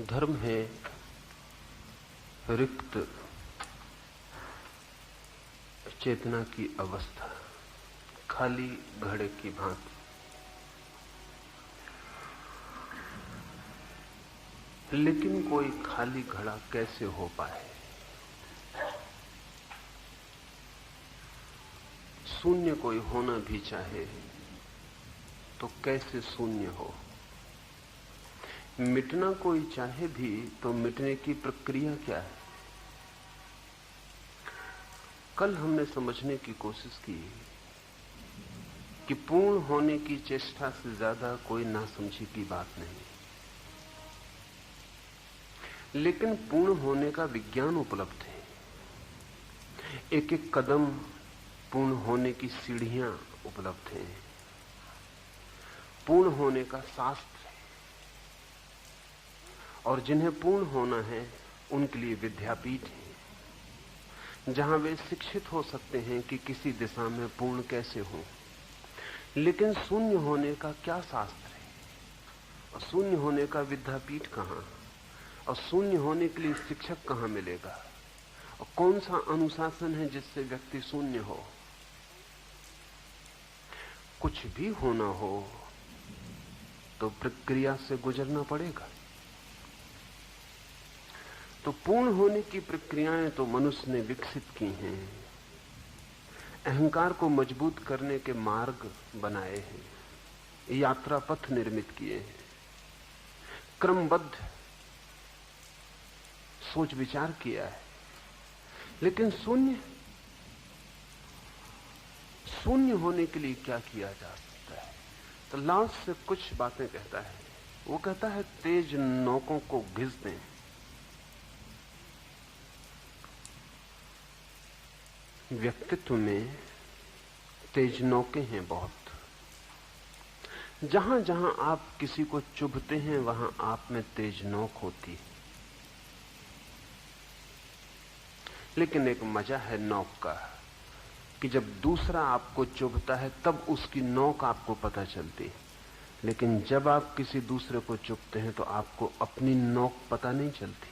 धर्म है रिक्त चेतना की अवस्था, खाली घड़े की भांति। लेकिन कोई खाली घड़ा कैसे हो पाए? शून्य कोई होना भी चाहे तो कैसे शून्य हो? मिटना कोई चाहे भी तो मिटने की प्रक्रिया क्या है? कल हमने समझने की कोशिश की कि पूर्ण होने की चेष्टा से ज्यादा कोई नासमझी की बात नहीं, लेकिन पूर्ण होने का विज्ञान उपलब्ध है। एक एक कदम पूर्ण होने की सीढ़ियां उपलब्ध हैं। पूर्ण होने का शास्त्र है, और जिन्हें पूर्ण होना है उनके लिए विद्यापीठ है, जहां वे शिक्षित हो सकते हैं कि किसी दिशा में पूर्ण कैसे हो। लेकिन शून्य होने का क्या शास्त्र है? और शून्य होने का विद्यापीठ कहां? और शून्य होने के लिए शिक्षक कहां मिलेगा? और कौन सा अनुशासन है जिससे व्यक्ति शून्य हो? कुछ भी होना हो तो प्रक्रिया से गुजरना पड़ेगा। तो पूर्ण होने की प्रक्रियाएं तो मनुष्य ने विकसित की हैं, अहंकार को मजबूत करने के मार्ग बनाए हैं, यात्रा पथ निर्मित किए हैं, क्रमबद्ध सोच विचार किया है। लेकिन शून्य होने के लिए क्या किया जा सकता है? तो लाओस से कुछ बातें कहता है। वो कहता है तेज नौकों को घिस दें। व्यक्तित्व में तेज नौके हैं बहुत। जहां जहां आप किसी को चुभते हैं वहां आप में तेज नोक होती है। लेकिन एक मजा है नोक का कि जब दूसरा आपको चुभता है तब उसकी नोक आपको पता चलती है। लेकिन जब आप किसी दूसरे को चुभते हैं तो आपको अपनी नोक पता नहीं चलती।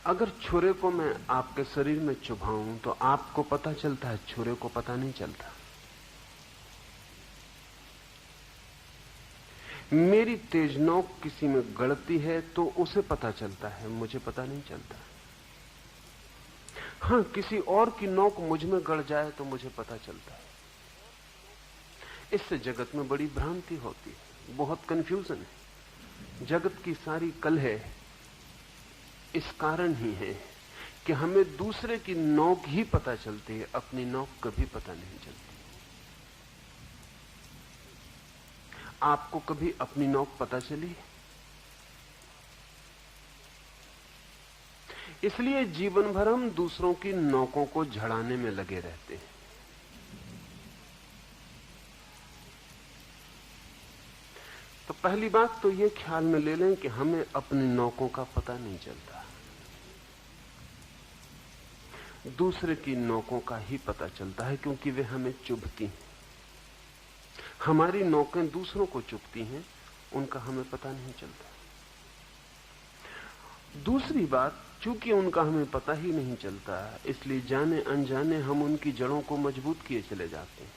अगर छुरे को मैं आपके शरीर में चुभाऊं तो आपको पता चलता है, छुरे को पता नहीं चलता। मेरी तेज नोक किसी में गड़ती है तो उसे पता चलता है, मुझे पता नहीं चलता। हां, किसी और की नोक मुझ में गड़ जाए तो मुझे पता चलता है। इससे जगत में बड़ी भ्रांति होती है, बहुत कंफ्यूजन है। जगत की सारी कलह इस कारण ही है कि हमें दूसरे की नोक ही पता चलती है, अपनी नोक कभी पता नहीं चलती। आपको कभी अपनी नोक पता चली? इसलिए जीवन भर हम दूसरों की नोकों को झड़ाने में लगे रहते हैं। तो पहली बात तो ये ख्याल में ले लें कि हमें अपनी नोकों का पता नहीं चलता, दूसरे की नोकों का ही पता चलता है, क्योंकि वे हमें चुभती हैं। हमारी नोकें दूसरों को चुभती हैं, उनका हमें पता नहीं चलता। दूसरी बात, चूंकि उनका हमें पता ही नहीं चलता, इसलिए जाने अनजाने हम उनकी जड़ों को मजबूत किए चले जाते हैं।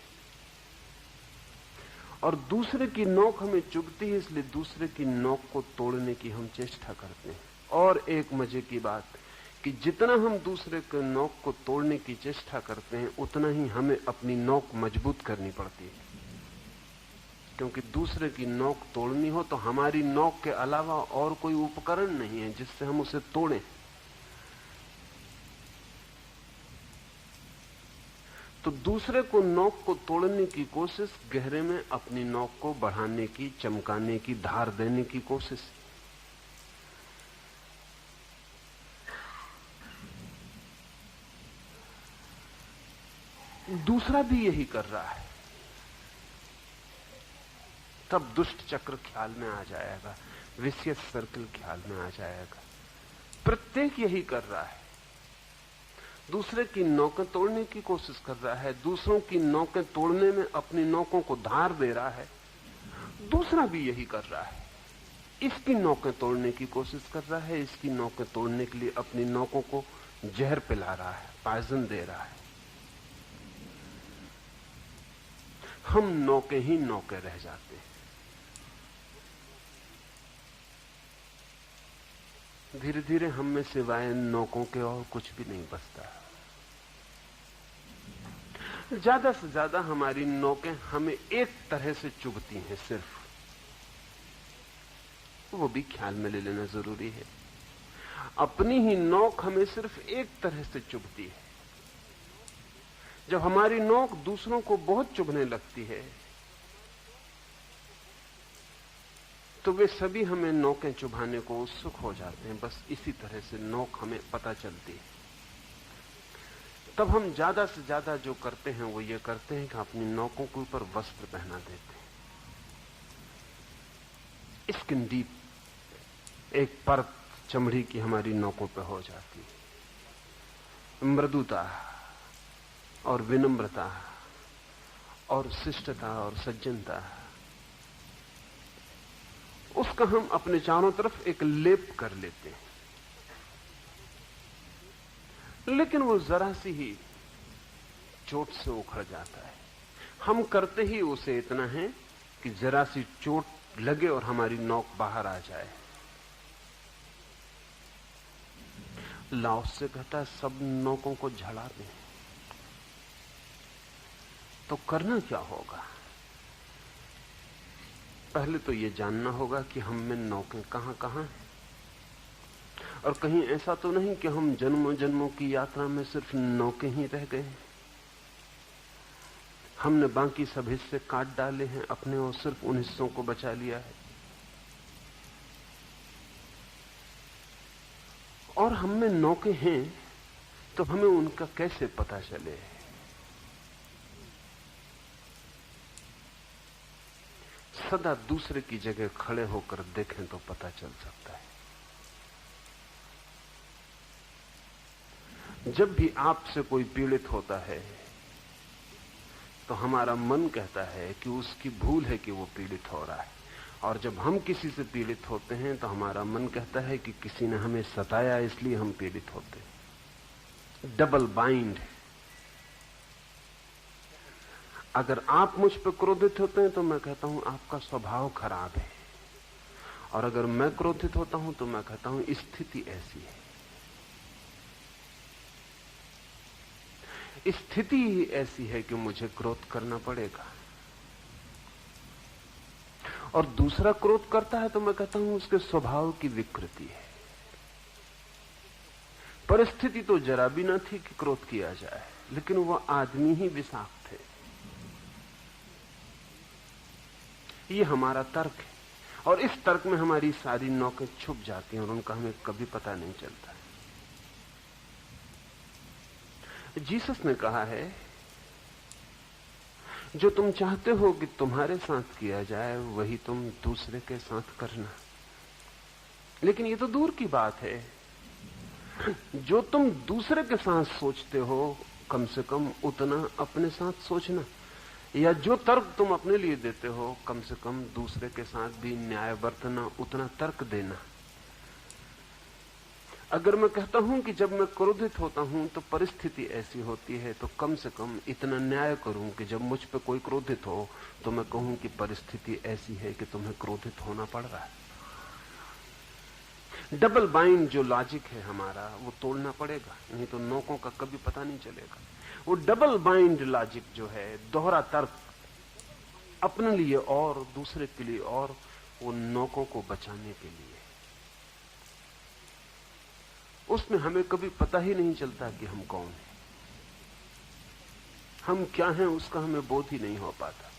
और दूसरे की नोक हमें चुभती है, इसलिए दूसरे की नोक को तोड़ने की हम चेष्टा करते हैं। और एक मजे की बात कि जितना हम दूसरे के नोक को तोड़ने की चेष्टा करते हैं, उतना ही हमें अपनी नोक मजबूत करनी पड़ती है। क्योंकि दूसरे की नोक तोड़नी हो तो हमारी नोक के अलावा और कोई उपकरण नहीं है जिससे हम उसे तोड़ें। तो दूसरे को नोक को तोड़ने की कोशिश गहरे में अपनी नोक को बढ़ाने की, चमकाने की, धार देने की कोशिश। दूसरा भी यही कर रहा है। तब दुष्ट चक्र ख्याल में आ जाएगा, विशियस सर्कल ख्याल में आ जाएगा। प्रत्येक यही कर रहा है, दूसरे की नोकें तोड़ने की कोशिश कर रहा है, दूसरों की नोकें तोड़ने में अपनी नोकों को धार दे रहा है। दूसरा भी यही कर रहा है, इसकी नौकें तोड़ने की कोशिश कर रहा है, इसकी नौकें तोड़ने के लिए अपनी नौकों को जहर पिला रहा है, पॉइजन दे रहा है। हम नौके ही नौके रह जाते हैं। धीरे धीरे हम में सिवाय नौकों के और कुछ भी नहीं बचता। ज्यादा से ज्यादा हमारी नौकें हमें एक तरह से चुभती हैं, सिर्फ वो भी ख्याल में ले लेना जरूरी है। अपनी ही नोक हमें सिर्फ एक तरह से चुभती है। जब हमारी नोक दूसरों को बहुत चुभने लगती है तो वे सभी हमें नोकें चुभाने को उत्सुक हो जाते हैं। बस इसी तरह से नोक हमें पता चलती है। तब हम ज्यादा से ज्यादा जो करते हैं वो ये करते हैं कि अपनी नोकों के ऊपर वस्त्र पहना देते हैं। स्किन डीप एक परत चमड़ी की हमारी नोकों पे हो जाती है। मृदुता और विनम्रता और शिष्टता और सज्जनता, उसका हम अपने चारों तरफ एक लेप कर लेते हैं। लेकिन वो जरा सी ही चोट से उखड़ जाता है। हम करते ही उसे इतना है कि जरा सी चोट लगे और हमारी नोक बाहर आ जाए। लाओस से कहता है सब नोकों को झड़ा दें। तो करना क्या होगा? पहले तो यह जानना होगा कि हम में नौकें कहां कहां हैं, और कहीं ऐसा तो नहीं कि हम जन्मों जन्मों की यात्रा में सिर्फ नौकें ही रह गए। हमने बाकी सब हिस्से काट डाले हैं अपने और सिर्फ उन हिस्सों को बचा लिया है। और हम में नौकें हैं तो हमें उनका कैसे पता चले? सदा दूसरे की जगह खड़े होकर देखें तो पता चल सकता है। जब भी आपसे कोई पीड़ित होता है तो हमारा मन कहता है कि उसकी भूल है कि वो पीड़ित हो रहा है, और जब हम किसी से पीड़ित होते हैं तो हमारा मन कहता है कि किसी ने हमें सताया इसलिए हम पीड़ित होते हैं। Double bind. अगर आप मुझ पर क्रोधित होते हैं तो मैं कहता हूं आपका स्वभाव खराब है, और अगर मैं क्रोधित होता हूं तो मैं कहता हूं स्थिति ऐसी है। स्थिति ही ऐसी है कि मुझे क्रोध करना पड़ेगा। और दूसरा क्रोध करता है तो मैं कहता हूं उसके स्वभाव की विकृति है। परिस्थिति तो जरा भी न थी कि क्रोध किया जाए, लेकिन वह आदमी ही विषाक्त है। ये हमारा तर्क है, और इस तर्क में हमारी सारी नौकें छुप जाती हैं और उनका हमें कभी पता नहीं चलता। जीसस ने कहा है जो तुम चाहते हो कि तुम्हारे साथ किया जाए वही तुम दूसरे के साथ करना। लेकिन ये तो दूर की बात है। जो तुम दूसरे के साथ सोचते हो कम से कम उतना अपने साथ सोचना, या जो तर्क तुम अपने लिए देते हो कम से कम दूसरे के साथ भी न्याय बरतना, उतना तर्क देना। अगर मैं कहता हूं कि जब मैं क्रोधित होता हूं तो परिस्थिति ऐसी होती है, तो कम से कम इतना न्याय करूं कि जब मुझ पे कोई क्रोधित हो तो मैं कहूं कि परिस्थिति ऐसी है कि तुम्हें क्रोधित होना पड़ रहा है। डबल बाइंड जो लॉजिक है हमारा, वो तोड़ना पड़ेगा, नहीं तो नौकों का कभी पता नहीं चलेगा। वो डबल बाइंड लॉजिक जो है, दोहरा तर्क, अपने लिए और दूसरे के लिए और, वो नौकों को बचाने के लिए, उसमें हमें कभी पता ही नहीं चलता कि हम कौन हैं, हम क्या हैं, उसका हमें बोध ही नहीं हो पाता।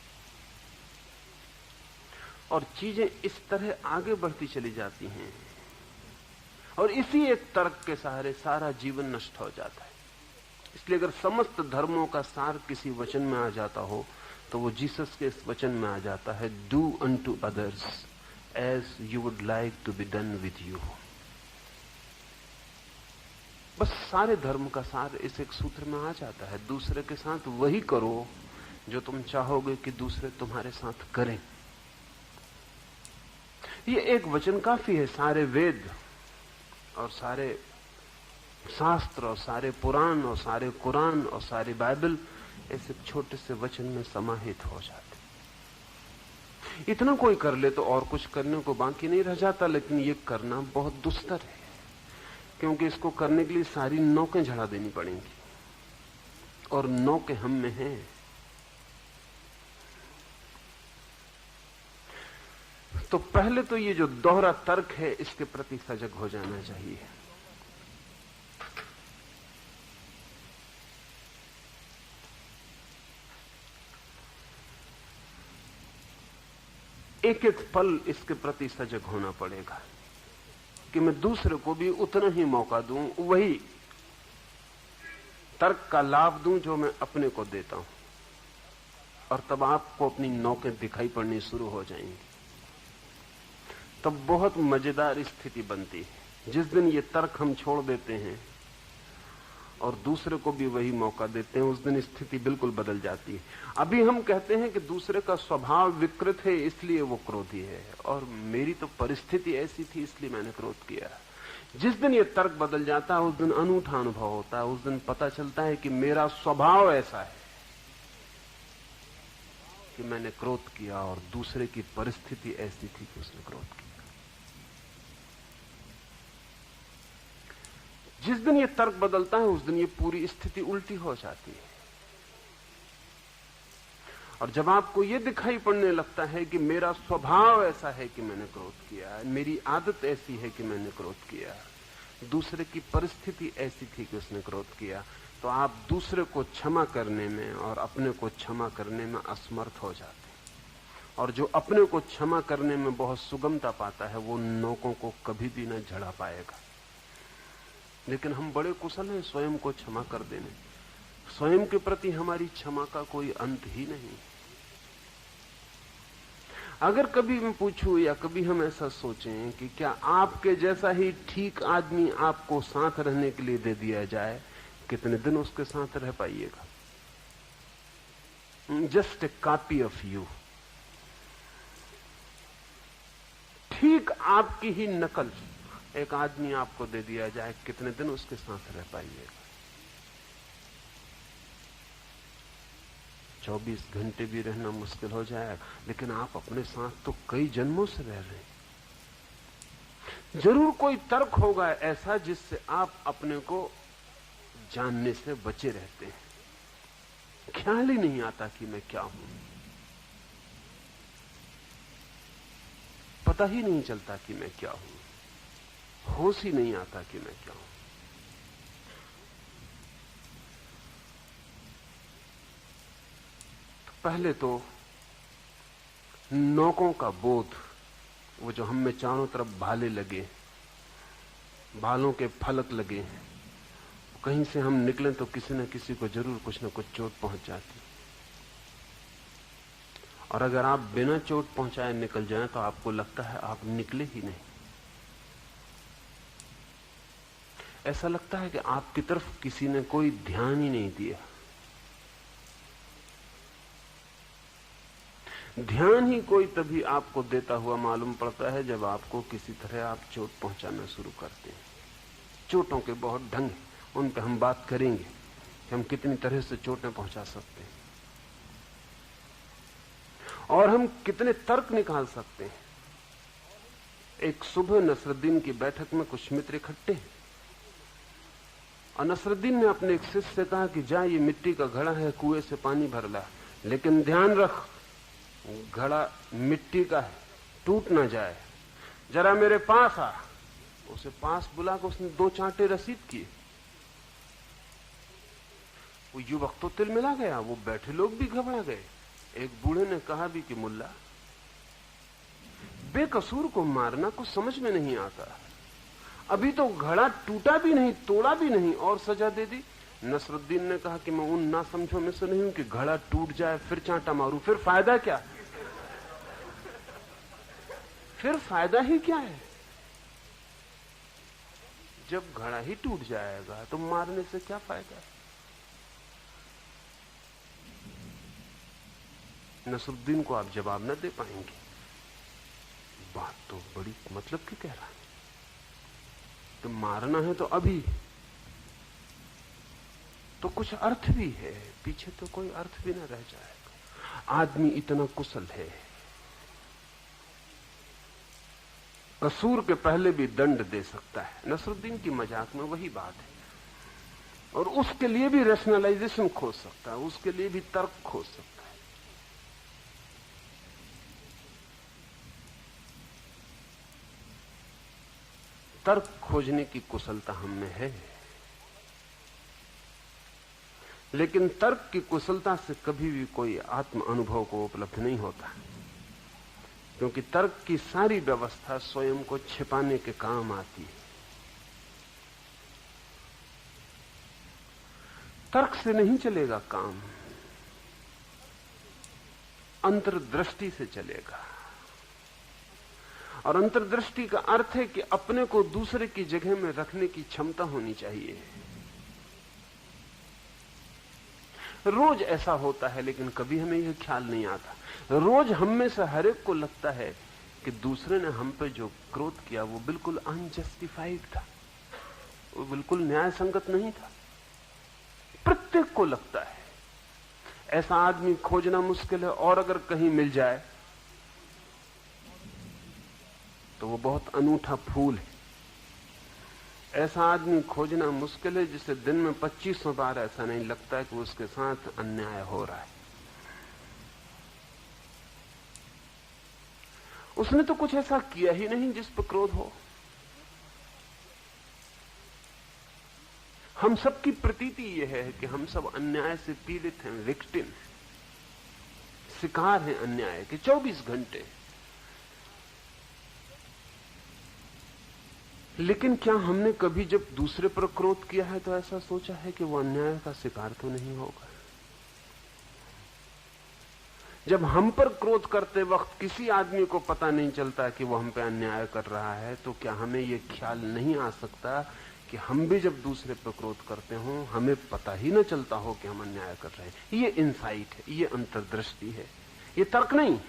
और चीजें इस तरह आगे बढ़ती चली जाती हैं, और इसी एक तर्क के सहारे सारा जीवन नष्ट हो जाता है। इसलिए अगर समस्त धर्मों का सार किसी वचन में आ जाता हो तो वो जीसस के इस वचन में आ जाता है, do unto others as you would like to be done with you. बस सारे धर्म का सार इस एक सूत्र में आ जाता है, दूसरे के साथ वही करो जो तुम चाहोगे कि दूसरे तुम्हारे साथ करें। ये एक वचन काफी है। सारे वेद और सारे शास्त्र और सारे पुराण और सारे कुरान और सारी बाइबल ऐसे छोटे से वचन में समाहित हो जाते। इतना कोई कर ले तो और कुछ करने को बाकी नहीं रह जाता, लेकिन ये करना बहुत दुस्तर है, क्योंकि इसको करने के लिए सारी नौकें झड़ा देनी पड़ेंगी, और नौकें हम में हैं। तो पहले तो ये जो दोहरा तर्क है, इसके प्रति सजग हो जाना चाहिए। एक एक पल इसके प्रति सजग होना पड़ेगा कि मैं दूसरे को भी उतना ही मौका दूं, वही तर्क का लाभ दूं जो मैं अपने को देता हूं, और तब आपको अपनी नौकें दिखाई पड़नी शुरू हो जाएंगी। तब बहुत मजेदार स्थिति बनती है। जिस दिन ये तर्क हम छोड़ देते हैं और दूसरे को भी वही मौका देते हैं, उस दिन स्थिति बिल्कुल बदल जाती है। अभी हम कहते हैं कि दूसरे का स्वभाव विकृत है इसलिए वो क्रोधी है, और मेरी तो परिस्थिति ऐसी थी इसलिए मैंने क्रोध किया। जिस दिन ये तर्क बदल जाता है, उस दिन अनूठा अनुभव होता है। उस दिन पता चलता है कि मेरा स्वभाव ऐसा है कि मैंने क्रोध किया, और दूसरे की परिस्थिति ऐसी थी कि उसने क्रोध किया। जिस दिन ये तर्क बदलता है, उस दिन ये पूरी स्थिति उल्टी हो जाती है। और जब आपको ये दिखाई पड़ने लगता है कि मेरा स्वभाव ऐसा है कि मैंने क्रोध किया, मेरी आदत ऐसी है कि मैंने क्रोध किया, दूसरे की परिस्थिति ऐसी थी कि उसने क्रोध किया, तो आप दूसरे को क्षमा करने में और अपने को क्षमा करने में असमर्थ हो जाते हैं। और जो अपने को क्षमा करने में बहुत सुगमता पाता है, वो नौकों को कभी भी न झड़ा पाएगा। लेकिन हम बड़े कुशल हैं स्वयं को क्षमा कर देने। स्वयं के प्रति हमारी क्षमा का कोई अंत ही नहीं। अगर कभी मैं पूछूं या कभी हम ऐसा सोचें कि क्या आपके जैसा ही ठीक आदमी आपको साथ रहने के लिए दे दिया जाए, कितने दिन उसके साथ रह पाइएगा? Just a copy of you, ठीक आपकी ही नकल एक आदमी आपको दे दिया जाए, कितने दिन उसके साथ रह पाइएगा? 24 घंटे भी रहना मुश्किल हो जाएगा, लेकिन आप अपने साथ तो कई जन्मों से रह रहे हैं। जरूर कोई तर्क होगा ऐसा जिससे आप अपने को जानने से बचे रहते हैं। ख्याल ही नहीं आता कि मैं क्या हूं, पता ही नहीं चलता कि मैं क्या हूं, होश ही नहीं आता कि मैं क्या हूं। पहले तो नौकों का बोध, वो जो हम में चारों तरफ भाले लगे, भालों के फलक लगे, कहीं से हम निकलें तो किसी न किसी को जरूर कुछ न कुछ चोट पहुंच जाती। और अगर आप बिना चोट पहुंचाए निकल जाएं तो आपको लगता है आप निकले ही नहीं। ऐसा लगता है कि आपकी तरफ किसी ने कोई ध्यान ही नहीं दिया। ध्यान ही कोई तभी आपको देता हुआ मालूम पड़ता है जब आपको किसी तरह आप चोट पहुंचाना शुरू करते हैं। चोटों के बहुत ढंग, उन पर हम बात करेंगे कि हम कितनी तरह से चोटें पहुंचा सकते हैं और हम कितने तर्क निकाल सकते हैं। एक सुबह नसरुद्दीन की बैठक में कुछ मित्र इकट्ठे हैं और नसरुद्दीन ने अपने एक शिष्य से कहा कि जा, ये मिट्टी का घड़ा है, कुएं से पानी भर ला, लेकिन ध्यान रख घड़ा मिट्टी का है, टूट ना जाए, जरा मेरे पास आ। उसे पास बुलाकर उसने 2 चांटे रसीद किए। वो युवक तो तिलमिला गया, वो बैठे लोग भी घबरा गए। एक बूढ़े ने कहा भी कि मुल्ला, बेकसूर को मारना कुछ समझ में नहीं आता, अभी तो घड़ा टूटा भी नहीं, तोड़ा भी नहीं और सजा दे दी। नसरुद्दीन ने कहा कि मैं उन ना समझो में से नहीं हूं कि घड़ा टूट जाए फिर चांटा मारूं, फिर फायदा क्या? फिर फायदा ही क्या है? जब घड़ा ही टूट जाएगा तो मारने से क्या फायदा है? नसरुद्दीन को आप जवाब न दे पाएंगे। बात तो बड़ी मतलब की कह रहा है, तो मारना है तो अभी, तो कुछ अर्थ भी है पीछे, तो कोई अर्थ भी ना रह जाएगा। आदमी इतना कुशल है, कसूर के पहले भी दंड दे सकता है। नसरुद्दीन की मजाक में वही बात है। और उसके लिए भी रैशनलाइजेशन खोज सकता है, उसके लिए भी तर्क खोज सकता है। तर्क खोजने की कुशलता हम में है, लेकिन तर्क की कुशलता से कभी भी कोई आत्म अनुभव को उपलब्ध नहीं होता, क्योंकि तर्क की सारी व्यवस्था स्वयं को छिपाने के काम आती है। तर्क से नहीं चलेगा काम, अंतर्दृष्टि से चलेगा। और अंतर्दृष्टि का अर्थ है कि अपने को दूसरे की जगह में रखने की क्षमता होनी चाहिए। रोज ऐसा होता है, लेकिन कभी हमें यह ख्याल नहीं आता। रोज हम में से हर एक को लगता है कि दूसरे ने हम पे जो क्रोध किया वो बिल्कुल अनजस्टिफाइड था, वो बिल्कुल न्याय संगत नहीं था। प्रत्येक को लगता है। ऐसा आदमी खोजना मुश्किल है, और अगर कहीं मिल जाए तो वो बहुत अनूठा फूल है। ऐसा आदमी खोजना मुश्किल है जिसे दिन में 2500 बार ऐसा नहीं लगता है कि उसके साथ अन्याय हो रहा है। उसने तो कुछ ऐसा किया ही नहीं जिस पर क्रोध हो। हम सबकी प्रतीति यह है कि हम सब अन्याय से पीड़ित हैं, विक्टिम, शिकार हैं अन्याय के 24 घंटे। लेकिन क्या हमने कभी जब दूसरे पर क्रोध किया है तो ऐसा सोचा है कि वो अन्याय का शिकार तो नहीं होगा? जब हम पर क्रोध करते वक्त किसी आदमी को पता नहीं चलता कि वो हम पे अन्याय कर रहा है, तो क्या हमें ये ख्याल नहीं आ सकता कि हम भी जब दूसरे पर क्रोध करते हो हमें पता ही न चलता हो कि हम अन्याय कर रहे हैं? ये इंसाइट है, ये अंतर्दृष्टि है, ये तर्क नहीं,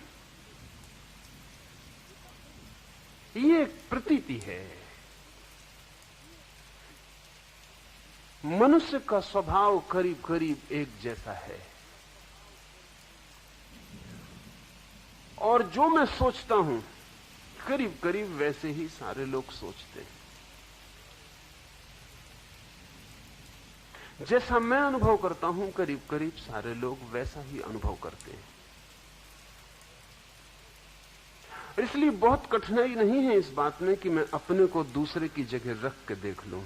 ये प्रतीति है। मनुष्य का स्वभाव करीब करीब एक जैसा है, और जो मैं सोचता हूं करीब करीब वैसे ही सारे लोग सोचते हैं। जैसा मैं अनुभव करता हूं करीब करीब सारे लोग वैसा ही अनुभव करते हैं। इसलिए बहुत कठिनाई नहीं है इस बात में कि मैं अपने को दूसरे की जगह रख के देख लूं।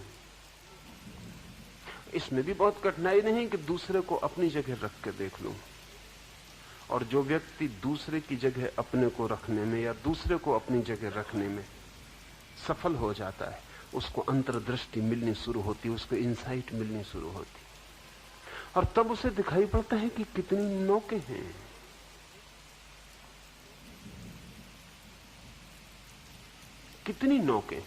इसमें भी बहुत कठिनाई नहीं कि दूसरे को अपनी जगह रख के देख लूं। और जो व्यक्ति दूसरे की जगह अपने को रखने में या दूसरे को अपनी जगह रखने में सफल हो जाता है, उसको अंतर्दृष्टि मिलनी शुरू होती, उसको इंसाइट मिलनी शुरू होती, और तब उसे दिखाई पड़ता है कि कितनी नौके हैं। कितनी नौके।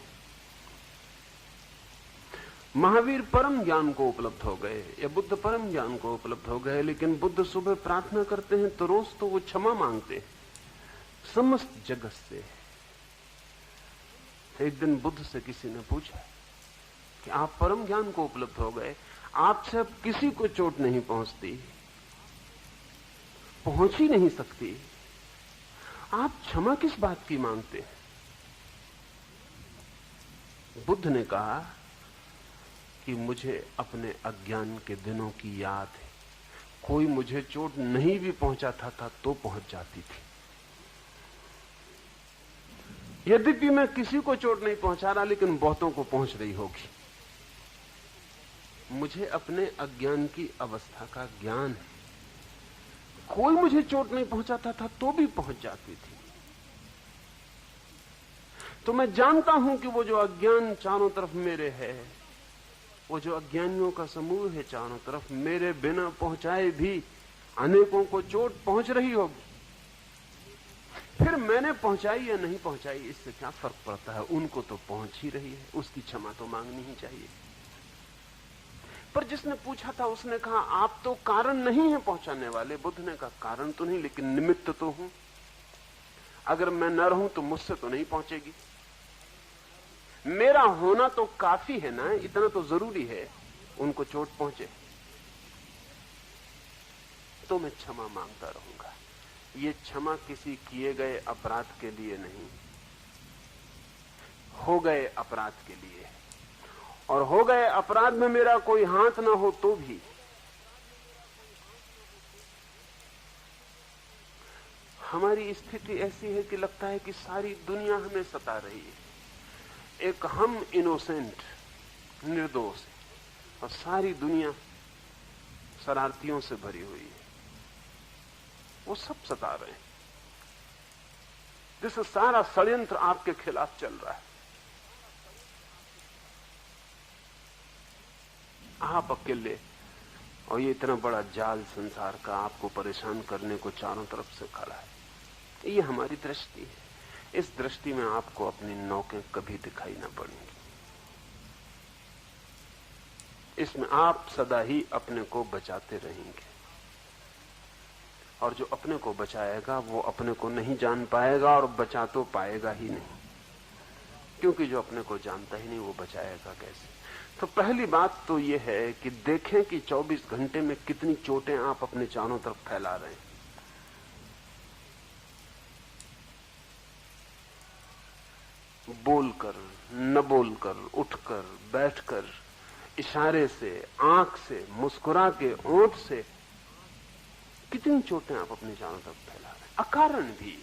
महावीर परम ज्ञान को उपलब्ध हो गए या बुद्ध परम ज्ञान को उपलब्ध हो गए, लेकिन बुद्ध सुबह प्रार्थना करते हैं तो रोज तो वो क्षमा मांगते हैं समस्त जगत से। एक दिन बुद्ध से किसी ने पूछा कि आप परम ज्ञान को उपलब्ध हो गए, आपसे अब किसी को चोट नहीं पहुंचती, पहुंच ही नहीं सकती, आप क्षमा किस बात की मांगते हैं? बुद्ध ने कहा कि मुझे अपने अज्ञान के दिनों की याद है। कोई मुझे चोट नहीं भी पहुंचाता था तो पहुंच जाती थी। यद्यपि मैं किसी को चोट नहीं पहुंचा रहा, लेकिन बहुतों को पहुंच रही होगी। मुझे अपने अज्ञान की अवस्था का ज्ञान है। कोई मुझे चोट नहीं पहुंचाता था तो भी पहुंच जाती थी। तो मैं जानता हूं कि वो जो अज्ञान चारों तरफ मेरे है, वो जो अज्ञानियों का समूह है चारों तरफ, मेरे बिना पहुंचाए भी अनेकों को चोट पहुंच रही होगी। फिर मैंने पहुंचाई या नहीं पहुंचाई, इससे क्या फर्क पड़ता है? उनको तो पहुंच ही रही है, उसकी क्षमा तो मांगनी ही चाहिए। पर जिसने पूछा था उसने कहा आप तो कारण नहीं है पहुंचाने वाले। बुद्ध ने कहा कारण तो नहीं, लेकिन निमित्त तो हूं। अगर मैं न रहूं तो मुझसे तो नहीं पहुंचेगी। मेरा होना तो काफी है ना, इतना तो जरूरी है उनको चोट पहुंचे। तो मैं क्षमा मांगता रहूंगा। ये क्षमा किसी किए गए अपराध के लिए नहीं, हो गए अपराध के लिए। और हो गए अपराध में मेरा कोई हाथ ना हो तो भी हमारी स्थिति ऐसी है कि लगता है कि सारी दुनिया हमें सता रही है। एक हम इनोसेंट, निर्दोष, और सारी दुनिया शरारतियों से भरी हुई है। वो सब सता रहे हैं। जिससे सारा षड्यंत्र आपके खिलाफ चल रहा है। आप अकेले, और ये इतना बड़ा जाल संसार का आपको परेशान करने को चारों तरफ से खड़ा है। ये हमारी दृष्टि है। इस दृष्टि में आपको अपनी नौकें कभी दिखाई ना पड़ेंगी। इसमें आप सदा ही अपने को बचाते रहेंगे, और जो अपने को बचाएगा वो अपने को नहीं जान पाएगा और बचा तो पाएगा ही नहीं, क्योंकि जो अपने को जानता ही नहीं वो बचाएगा कैसे। तो पहली बात तो ये है कि देखें कि 24 घंटे में कितनी चोटें आप अपने चारों तरफ फैला रहे हैं। बोलकर, न बोलकर, उठकर, बैठकर, इशारे से, आंख से, मुस्कुरा के, ओंठ से, कितनी चोटें आप अपने चारों तरफ फैला रहे हैं, अकारण भी।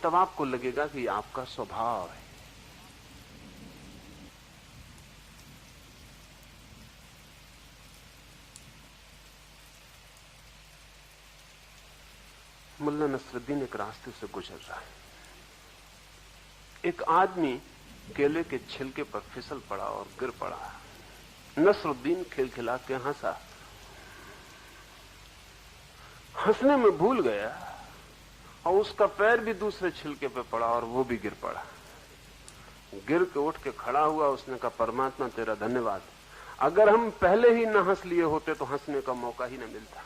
तब आपको लगेगा कि आपका स्वभाव है। मुल्ला नसरुद्दीन एक रास्ते से गुजर रहा है। एक आदमी केले के छिलके पर फिसल पड़ा और गिर पड़ा। नसरुद्दीन खिलखिला के हंसा, हंसने में भूल गया और उसका पैर भी दूसरे छिलके पे पड़ा और वो भी गिर पड़ा। गिर के उठ के खड़ा हुआ, उसने कहा, परमात्मा तेरा धन्यवाद, अगर हम पहले ही न हंस लिए होते तो हंसने का मौका ही न मिलता।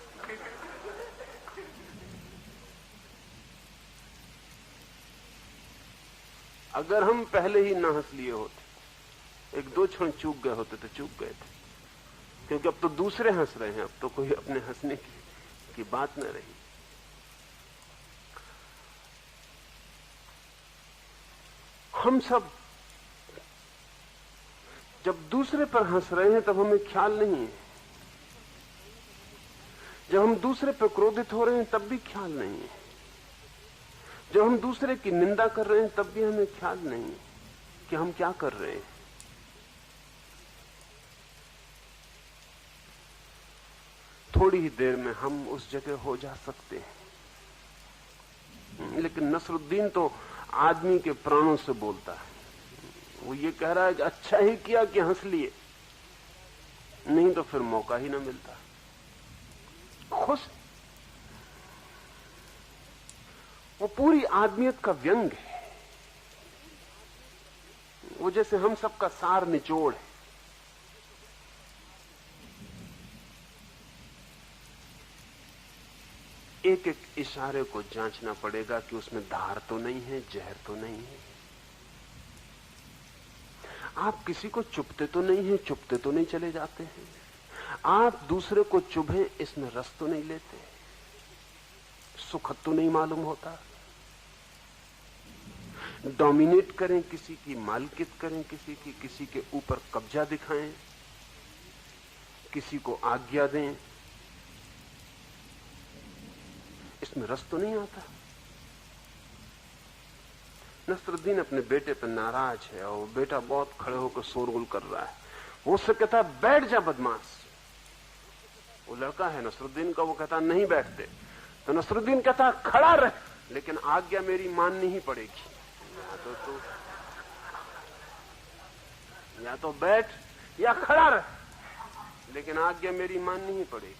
अगर हम पहले ही ना हंस लिए होते, एक दो क्षण चूक गए होते तो चूक गए थे, क्योंकि अब तो दूसरे हंस रहे हैं, अब तो कोई अपने हंसने की बात न रही। हम सब जब दूसरे पर हंस रहे हैं तब हमें ख्याल नहीं है, जब हम दूसरे पर क्रोधित हो रहे हैं तब भी ख्याल नहीं है, जब हम दूसरे की निंदा कर रहे हैं तब भी हमें ख्याल नहीं कि हम क्या कर रहे हैं। थोड़ी ही देर में हम उस जगह हो जा सकते हैं, लेकिन नसरुद्दीन तो आदमी के प्राणों से बोलता है। वो ये कह रहा है कि अच्छा ही किया कि हंस लिए, नहीं तो फिर मौका ही ना मिलता। खुश, वो पूरी आदमियत का व्यंग है। वो जैसे हम सबका सार निचोड़ है। एक एक इशारे को जांचना पड़ेगा कि उसमें धार तो नहीं है, जहर तो नहीं है। आप किसी को चुपते तो नहीं है, चुपते तो नहीं चले जाते हैं। आप दूसरे को चुभे, इसमें रस तो नहीं लेते, सुखद तो नहीं मालूम होता। डोमिनेट करें, किसी की मालकियत करें, किसी के ऊपर कब्जा दिखाएं, किसी को आज्ञा दें, इसमें रस तो नहीं आता। नसरुद्दीन अपने बेटे पर नाराज है और बेटा बहुत खड़े होकर शोरगुल कर रहा है। वो उससे कहता, बैठ जा बदमाश। वो लड़का है नसरुद्दीन का, वो कहता नहीं बैठते। तो नसरुद्दीन कहता, खड़ा रह, लेकिन आज्ञा मेरी माननी ही पड़ेगी। या तो बैठ या खड़ा रह, लेकिन आज्ञा मेरी माननी ही पड़ेगी।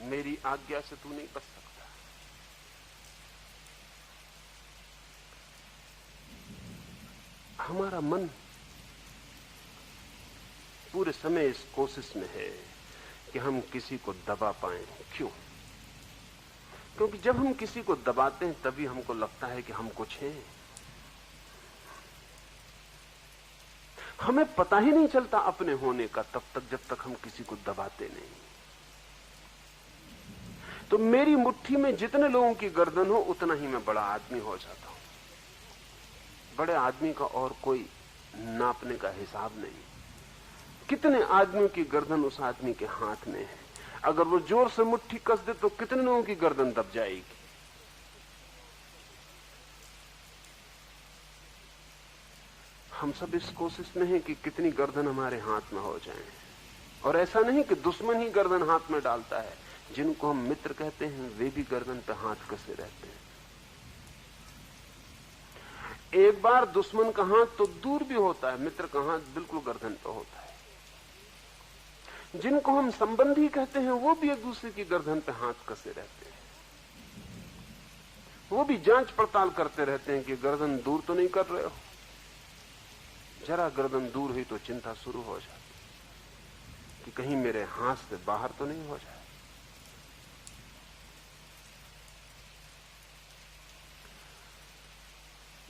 मेरी आज्ञा से तू नहीं बच सकता। हमारा मन पूरे समय इस कोशिश में है कि हम किसी को दबा पाएं। क्यों? क्योंकि जब हम किसी को दबाते हैं तभी हमको लगता है कि हम कुछ हैं। हमें पता ही नहीं चलता अपने होने का तब तक जब तक हम किसी को दबाते नहीं। तो मेरी मुट्ठी में जितने लोगों की गर्दन हो उतना ही मैं बड़ा आदमी हो जाता हूं। बड़े आदमी का और कोई नापने का हिसाब नहीं। कितने आदमियों की गर्दन उस आदमी के हाथ में है। अगर वो जोर से मुट्ठी कस दे तो कितने लोगों की गर्दन दब जाएगी। हम सब इस कोशिश में हैं कि कितनी गर्दन हमारे हाथ में हो जाए। और ऐसा नहीं कि दुश्मन ही गर्दन हाथ में डालता है। जिनको हम मित्र कहते हैं वे भी गर्दन पे हाथ कसे रहते हैं। एक बार दुश्मन का हाथ तो दूर भी होता है, मित्र का हाथ बिल्कुल गर्दन पे होता है। जिनको हम संबंधी कहते हैं वो भी एक दूसरे की गर्दन पे हाथ कसे रहते हैं। वो भी जांच पड़ताल करते रहते हैं कि गर्दन दूर तो नहीं कर रहे हो। जरा गर्दन दूर हुई तो चिंता शुरू हो जाती कि कहीं मेरे हाथ से बाहर तो नहीं हो जाए।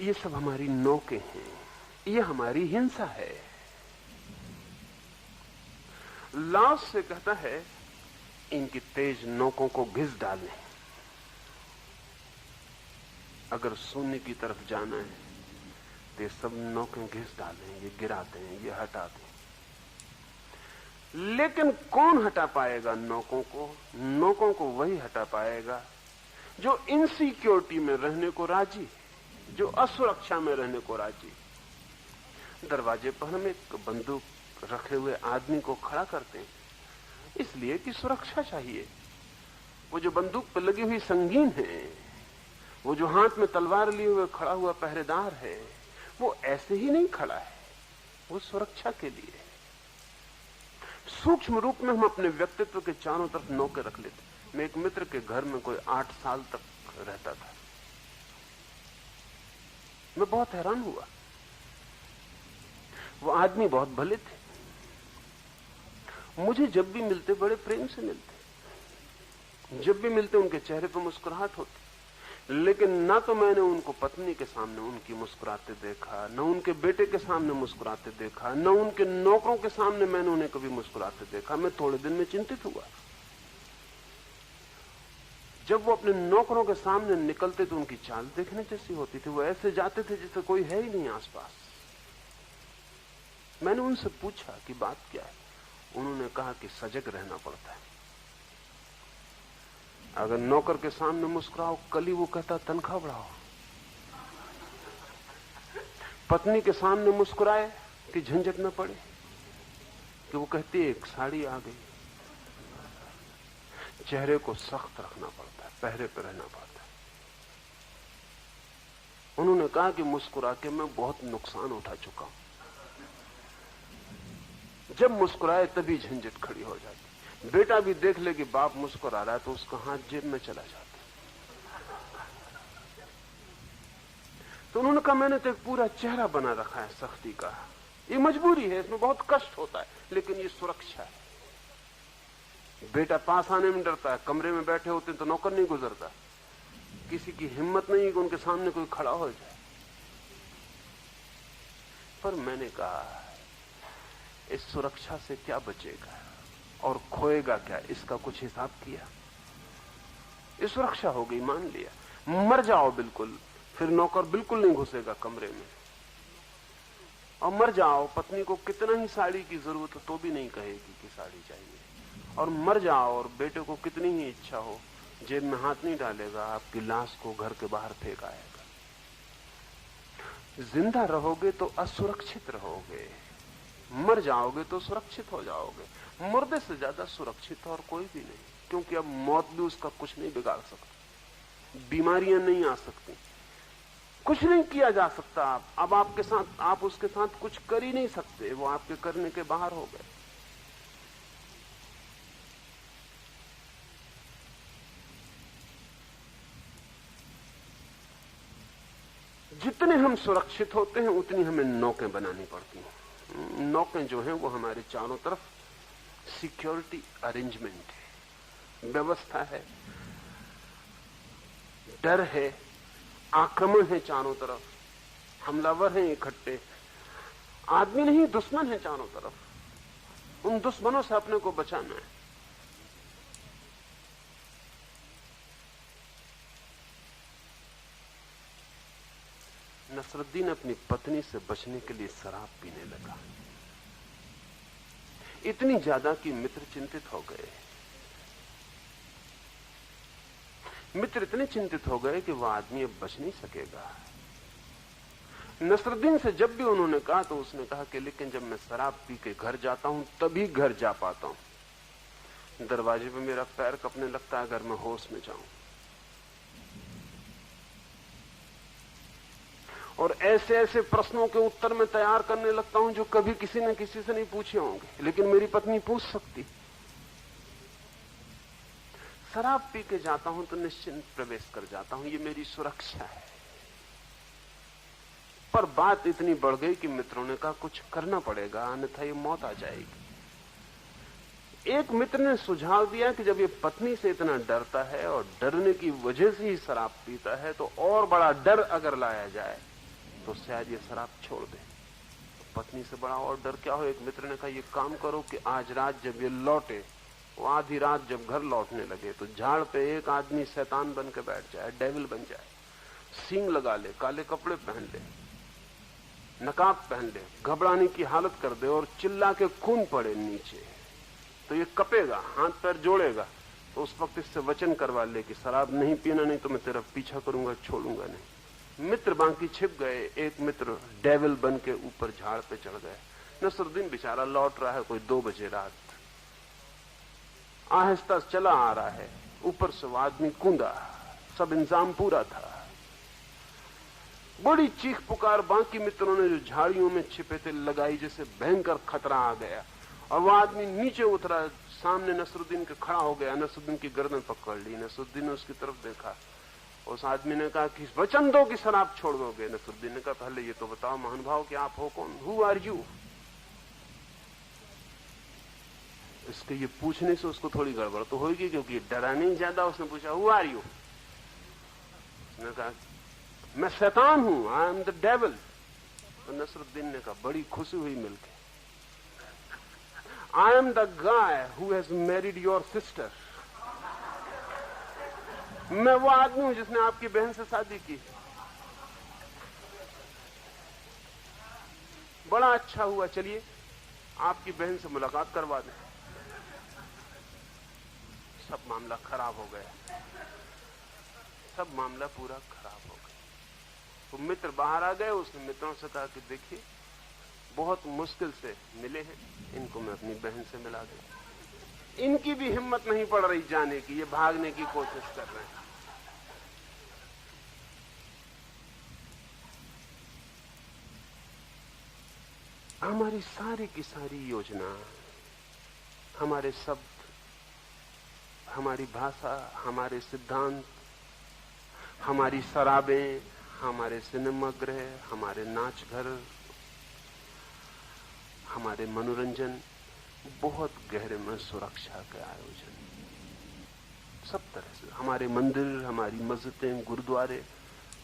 ये सब हमारी नौकें हैं, ये हमारी हिंसा है। लाओस से कहता है इनकी तेज नोकों को घिस डालें। अगर शून्य की तरफ जाना है तो ये सब नोकें घिस डालें, ये गिरा दें, ये हटा दें। लेकिन कौन हटा पाएगा नोकों को? नोकों को वही हटा पाएगा जो इनसिक्योरिटी में रहने को राजी, जो असुरक्षा में रहने को राजी। दरवाजे पर हम एक बंदूक रखे हुए आदमी को खड़ा करते हैं इसलिए कि सुरक्षा चाहिए। वो जो बंदूक पर लगी हुई संगीन है, वो जो हाथ में तलवार लिए हुए खड़ा हुआ पहरेदार है, वो ऐसे ही नहीं खड़ा है, वो सुरक्षा के लिए। सूक्ष्म रूप में हम अपने व्यक्तित्व के चारों तरफ नौके रख लेते। मैं एक मित्र के घर में कोई 8 साल तक रहता था। मैं बहुत हैरान हुआ। वो आदमी बहुत भले थे, मुझे जब भी मिलते बड़े प्रेम से मिलते। जब भी मिलते उनके चेहरे पर मुस्कुराहट होती। लेकिन ना तो मैंने उनको पत्नी के सामने उनकी मुस्कुराते देखा, न उनके बेटे के सामने मुस्कुराते देखा, न उनके नौकरों के सामने मैंने उन्हें कभी मुस्कुराते देखा। मैं थोड़े दिन में चिंतित हुआ। जब वो अपने नौकरों के सामने निकलते तो उनकी चाल देखने जैसी होती थी। वो ऐसे जाते थे जैसे कोई है ही नहीं आसपास। मैंने उनसे पूछा कि बात क्या है। उन्होंने कहा कि सजग रहना पड़ता है। अगर नौकर के सामने मुस्कुराओ, कल ही वो कहता तनख्वाह बढ़ाओ। पत्नी के सामने मुस्कुराए कि झंझट में पड़े कि वो कहती एक साड़ी आ गई। चेहरे को सख्त रखना पड़ता है, पहरे पर रहना पड़ता है। उन्होंने कहा कि मुस्कुरा के मैं बहुत नुकसान उठा चुका हूं। जब मुस्कुराए तभी झंझट खड़ी हो जाती। बेटा भी देख ले कि बाप मुस्कुरा रहा है तो उसका हाथ जेब में चला जाता। तो उन्होंने कहा मैंने तो एक पूरा चेहरा बना रखा है सख्ती का। ये मजबूरी है, इसमें बहुत कष्ट होता है, लेकिन ये सुरक्षा है। बेटा पास आने में डरता है। कमरे में बैठे होते तो नौकर नहीं गुजरता। किसी की हिम्मत नहीं कि उनके सामने कोई खड़ा हो जाए। पर मैंने कहा इस सुरक्षा से क्या बचेगा और खोएगा क्या, इसका कुछ हिसाब किया। ये सुरक्षा हो गई, मान लिया। मर जाओ बिल्कुल, फिर नौकर बिल्कुल नहीं घुसेगा कमरे में। और मर जाओ, पत्नी को कितना ही साड़ी की जरूरत हो तो भी नहीं कहेगी कि साड़ी चाहिए। और मर जाओ और बेटे को कितनी ही इच्छा हो, जेब में हाथ नहीं डालेगा, आपकी लाश को घर के बाहर फेंक आएगा। जिंदा रहोगे तो असुरक्षित रहोगे, मर जाओगे तो सुरक्षित हो जाओगे। मुर्दे से ज्यादा सुरक्षित और कोई भी नहीं, क्योंकि अब मौत भी उसका कुछ नहीं बिगाड़ सकती। बीमारियां नहीं आ सकती, कुछ नहीं किया जा सकता। अब आपके साथ, आप उसके साथ कुछ कर ही नहीं सकते। वो आपके करने के बाहर हो गए। जितने हम सुरक्षित होते हैं उतनी हमें नौकें बनानी पड़ती हैं। नौकें जो हैं वो हमारे चारों तरफ सिक्योरिटी अरेंजमेंट है, व्यवस्था है। डर है, आक्रमण है चारों तरफ, हमलावर हैं इकट्ठे, आदमी नहीं दुश्मन है चारों तरफ। उन दुश्मनों से अपने को बचाना है। नसरुद्दीन अपनी पत्नी से बचने के लिए शराब पीने लगा, इतनी ज्यादा कि मित्र चिंतित हो गए। मित्र इतने चिंतित हो गए कि वह आदमी अब बच नहीं सकेगा। नसरुद्दीन से जब भी उन्होंने कहा तो उसने कहा कि लेकिन जब मैं शराब पी के घर जाता हूं तभी घर जा पाता हूं। दरवाजे पे मेरा पैर कपने लगता है अगर मैं होश में जाऊं। और ऐसे ऐसे प्रश्नों के उत्तर मैं तैयार करने लगता हूं जो कभी किसी ने किसी से नहीं पूछे होंगे, लेकिन मेरी पत्नी पूछ सकती। शराब पी के जाता हूं तो निश्चिंत प्रवेश कर जाता हूं, ये मेरी सुरक्षा है। पर बात इतनी बढ़ गई कि मित्रों ने कहा कुछ करना पड़ेगा, अन्यथा ये मौत आ जाएगी। एक मित्र ने सुझाव दिया कि जब ये पत्नी से इतना डरता है और डरने की वजह से ही शराब पीता है, तो और बड़ा डर अगर लाया जाए तो शायद ये शराब छोड़ दे। तो पत्नी से बड़ा और डर क्या हो? एक मित्र ने कहा ये काम करो कि आज रात जब ये लौटे, वो आधी रात जब घर लौटने लगे, तो झाड़ पे एक आदमी शैतान बन के बैठ जाए, डेविल बन जाए, सींग लगा ले, काले कपड़े पहन ले, नकाब पहन ले, घबराने की हालत कर दे और चिल्ला के खून पड़े नीचे, तो ये कपेगा, हाथ पैर जोड़ेगा। तो उस वक्त इससे वचन करवा ले कि शराब नहीं पीना, नहीं तो मैं तेरा पीछा करूंगा, छोड़ूंगा नहीं। मित्र बाकी छिप गए। एक मित्र डेविल बन के ऊपर झाड़ पे चढ़ गए। नसरुद्दीन बेचारा लौट रहा है, कोई 2 बजे रात, आहिस्ता चला आ रहा है, ऊपर से वो आदमी कूदा, सब इंतजाम पूरा था। बड़ी चीख पुकार बाकी मित्रों ने जो झाड़ियों में छिपे थे लगाई, जैसे भयंकर खतरा आ गया। और वो आदमी नीचे उतरा, सामने नसरुद्दीन के खड़ा हो गया, नसरुद्दीन की गर्दन पकड़ ली। नसरुद्दीन ने उसकी तरफ देखा। उस आदमी ने कहा कि वचन दो कि शराब छोड़ दोगे। नसरुद्दीन ने कहा पहले ये तो बताओ महानुभाव कि आप हो कौन, हु आर यू? इसके ये पूछने से उसको थोड़ी गड़बड़ तो होगी, क्योंकि डरा नहीं ज्यादा। उसने पूछा हु आर यू? उसने कहा मैं शैतान हूं, आई एम द डेविल। तो नसरुद्दीन ने कहा बड़ी खुशी हुई मिलके, I am the guy who has married your sister. मैं वो आदमी हूं जिसने आपकी बहन से शादी की। बड़ा अच्छा हुआ, चलिए आपकी बहन से मुलाकात करवा दें। सब मामला खराब हो गया, सब मामला पूरा खराब हो गया। तो मित्र बाहर आ गए। उसने मित्रों से कहा कि देखिए बहुत मुश्किल से मिले हैं, इनको मैं अपनी बहन से मिला दूं। इनकी भी हिम्मत नहीं पड़ रही जाने की, ये भागने की कोशिश कर रहे हैं। हमारी सारी की सारी योजना, हमारे शब्द, हमारी भाषा, हमारे सिद्धांत, हमारी शराबें, हमारे सिनेमा गृह, हमारे नाच घर, हमारे मनोरंजन, बहुत गहरे में सुरक्षा के आयोजन, सब तरह से। हमारे मंदिर, हमारी मस्जिदें, गुरुद्वारे,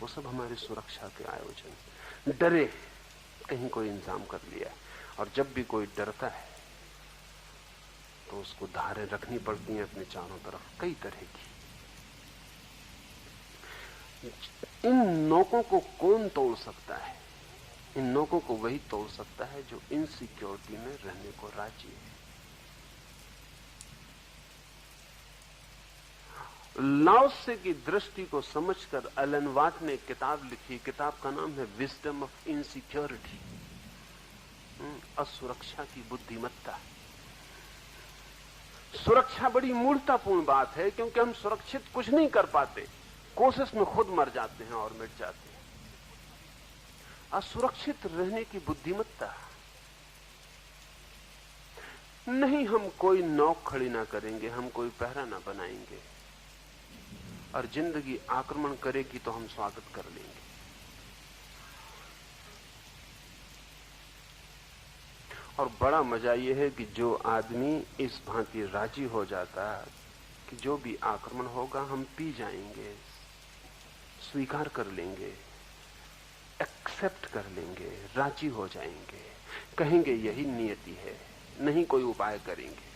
वो सब हमारी सुरक्षा के आयोजन। डरे कहीं कोई इंतजाम कर लिया। और जब भी कोई डरता है तो उसको धारें रखनी पड़ती हैं अपने चारों तरफ, कई तरह की। इन नोकों को कौन तोड़ सकता है? इन नोकों को वही तोड़ सकता है जो इनसिक्योरिटी में रहने को राजी है। लाओत्से की दृष्टि को समझकर एलन वाट ने एक किताब लिखी। किताब का नाम है विजडम ऑफ इनसिक्योरिटी, असुरक्षा की बुद्धिमत्ता। सुरक्षा बड़ी मूर्खतापूर्ण बात है, क्योंकि हम सुरक्षित कुछ नहीं कर पाते, कोशिश में खुद मर जाते हैं और मिट जाते हैं। असुरक्षित रहने की बुद्धिमत्ता नहीं, हम कोई नौक खड़ी ना करेंगे, हम कोई पहरा ना बनाएंगे, और जिंदगी आक्रमण करेगी तो हम स्वागत कर लेंगे। और बड़ा मजा यह है कि जो आदमी इस भांति राजी हो जाता है कि जो भी आक्रमण होगा हम पी जाएंगे, स्वीकार कर लेंगे, एक्सेप्ट कर लेंगे, राजी हो जाएंगे, कहेंगे यही नियति है, नहीं कोई उपाय करेंगे,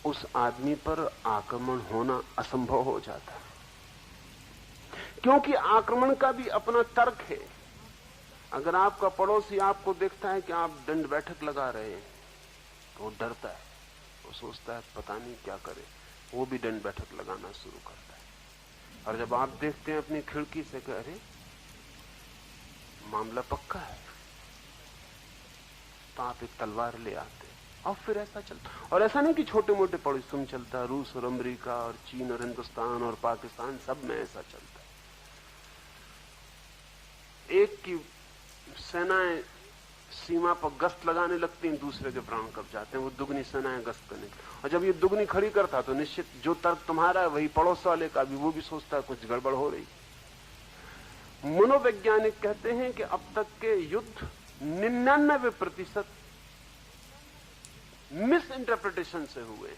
उस आदमी पर आक्रमण होना असंभव हो जाता। क्योंकि आक्रमण का भी अपना तर्क है। अगर आपका पड़ोसी आपको देखता है कि आप दंड बैठक लगा रहे हैं तो वो डरता है, वो सोचता है पता नहीं क्या करे, वो भी दंड बैठक लगाना शुरू करता है। और जब आप देखते हैं अपनी खिड़की से कि अरे मामला पक्का है, तो आप एक तलवार ले आते हैं और फिर ऐसा चलता। और ऐसा नहीं कि छोटे मोटे पड़ोसियों में चलता, रूस और अमेरिका और चीन और हिंदुस्तान और पाकिस्तान सब में ऐसा चलता है। एक की सेनाएं सीमा पर गश्त लगाने लगती हैं, दूसरे के प्राण कब जाते हैं, वो दुगनी सेनाएं गश्त करने। और जब ये दुगनी खड़ी करता तो निश्चित जो तर्क तुम्हारा है वही पड़ोस वाले का भी, वो भी सोचता है कुछ गड़बड़ हो रही। मनोवैज्ञानिक कहते हैं कि अब तक के युद्ध 99% मिस इंटरप्रिटेशन से हुए,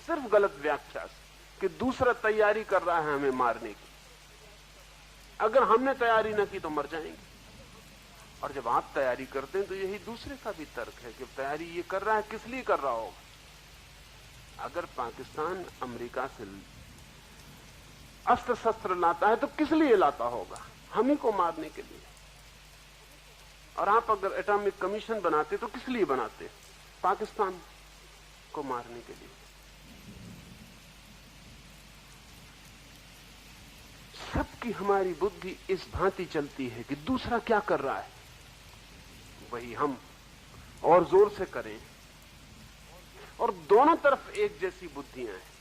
सिर्फ गलत व्याख्या से, कि दूसरा तैयारी कर रहा है हमें मारने की, अगर हमने तैयारी न की तो मर जाएंगे। और जब आप तैयारी करते हैं तो यही दूसरे का भी तर्क है कि तैयारी ये कर रहा है किस लिए कर रहा होगा। अगर पाकिस्तान अमेरिका से अस्त्र शस्त्र लाता है तो किस लिए लाता होगा, हम ही को मारने के लिए। और आप अगर एटॉमिक कमीशन बनाते तो किस लिए बनाते, पाकिस्तान को मारने के लिए। सबकी हमारी बुद्धि इस भांति चलती है कि दूसरा क्या कर रहा है वही हम और जोर से करें, और दोनों तरफ एक जैसी बुद्धियां हैं।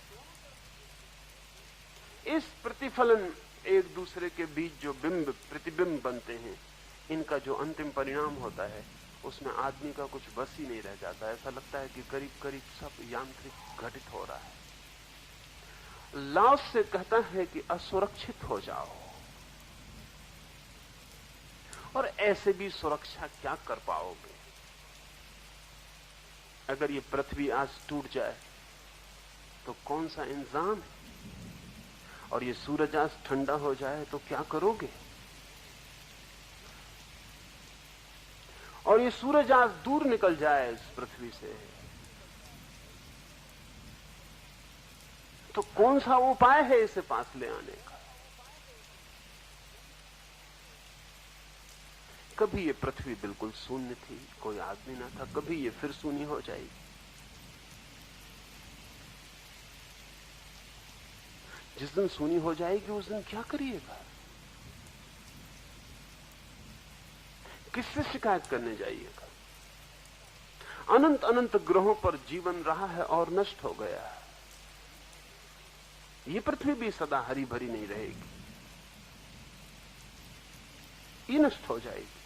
इस प्रतिफलन एक दूसरे के बीच जो बिंब प्रतिबिंब बनते हैं, इनका जो अंतिम परिणाम होता है उसमें आदमी का कुछ बस ही नहीं रह जाता। ऐसा लगता है कि करीब करीब सब यांत्रिक घटित हो रहा है। लाओस से कहता है कि असुरक्षित हो जाओ, और ऐसे भी सुरक्षा क्या कर पाओगे। अगर ये पृथ्वी आज टूट जाए तो कौन सा इंतजाम है, और ये सूरज आज ठंडा हो जाए तो क्या करोगे, और ये सूरज आज दूर निकल जाए इस पृथ्वी से तो कौन सा उपाय है इसे पास ले आने का। कभी ये पृथ्वी बिल्कुल शून्य थी, कोई आदमी ना था, कभी ये फिर शून्य हो जाएगी। जिस दिन शून्य हो जाएगी उस दिन क्या करिएगा, किससे शिकायत करने जाइएगा। अनंत अनंत ग्रहों पर जीवन रहा है और नष्ट हो गया है। ये पृथ्वी भी सदा हरी भरी नहीं रहेगी, ये नष्ट हो जाएगी।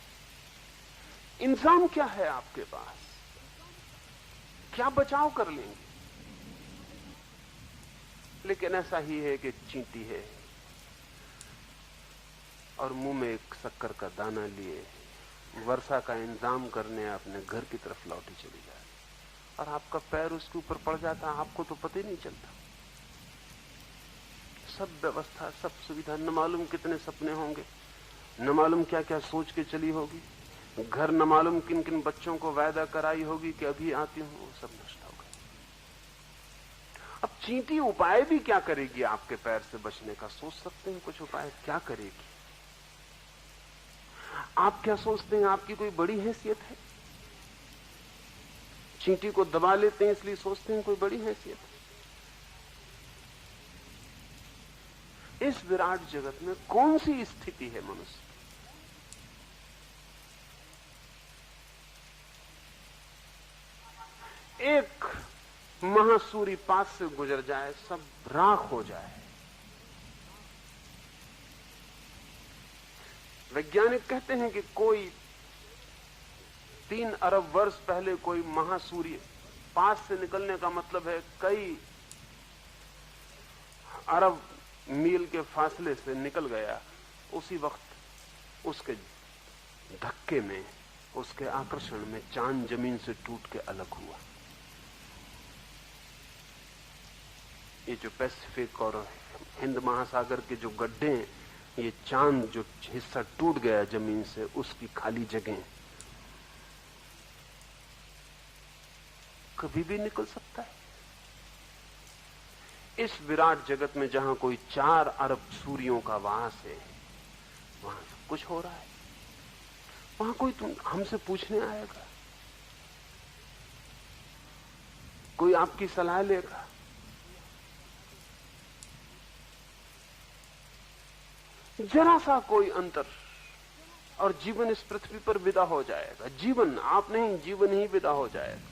इंतजाम क्या है आपके पास, क्या बचाव कर लेंगे। लेकिन ऐसा ही है कि चींटी है और मुंह में एक शक्कर का दाना लिए वर्षा का इंतजाम करने अपने घर की तरफ लौटी चली जाए, और आपका पैर उसके ऊपर पड़ जाता, आपको तो पता ही नहीं चलता। सब व्यवस्था, सब सुविधा, न मालूम कितने सपने होंगे, न मालूम क्या क्या सोच के चली होगी, घर न मालूम किन किन बच्चों को वायदा कराई होगी कि अभी आती हूं, वो सब नष्ट हो गए। अब चींटी उपाय भी क्या करेगी आपके पैर से बचने का, सोच सकते हैं कुछ उपाय क्या करेगी। आप क्या सोचते हैं आपकी कोई बड़ी हैसियत है, चींटी को दबा लेते हैं इसलिए सोचते हैं कोई बड़ी हैसियत है। इस विराट जगत में कौन सी स्थिति है मनुष्य, एक महासूरी पास से गुजर जाए सब राख हो जाए। वैज्ञानिक कहते हैं कि कोई 3 अरब वर्ष पहले कोई महासूर्य पास से निकलने का मतलब है कई अरब मील के फासले से निकल गया, उसी वक्त उसके धक्के में, उसके आकर्षण में चांद जमीन से टूट के अलग हुआ। ये जो पैसिफिक और हिंद महासागर के जो गड्ढे हैं, ये चांद जो हिस्सा टूट गया जमीन से, उसकी खाली जगह कभी भी निकल सकता है। इस विराट जगत में जहां कोई 4 अरब सूर्यों का वास है, वहां सब कुछ हो रहा है। वहां कोई तुम हमसे पूछने आएगा, कोई आपकी सलाह लेगा, जरा सा कोई अंतर और जीवन इस पृथ्वी पर विदा हो जाएगा। जीवन, आप नहीं, जीवन ही विदा हो जाएगा।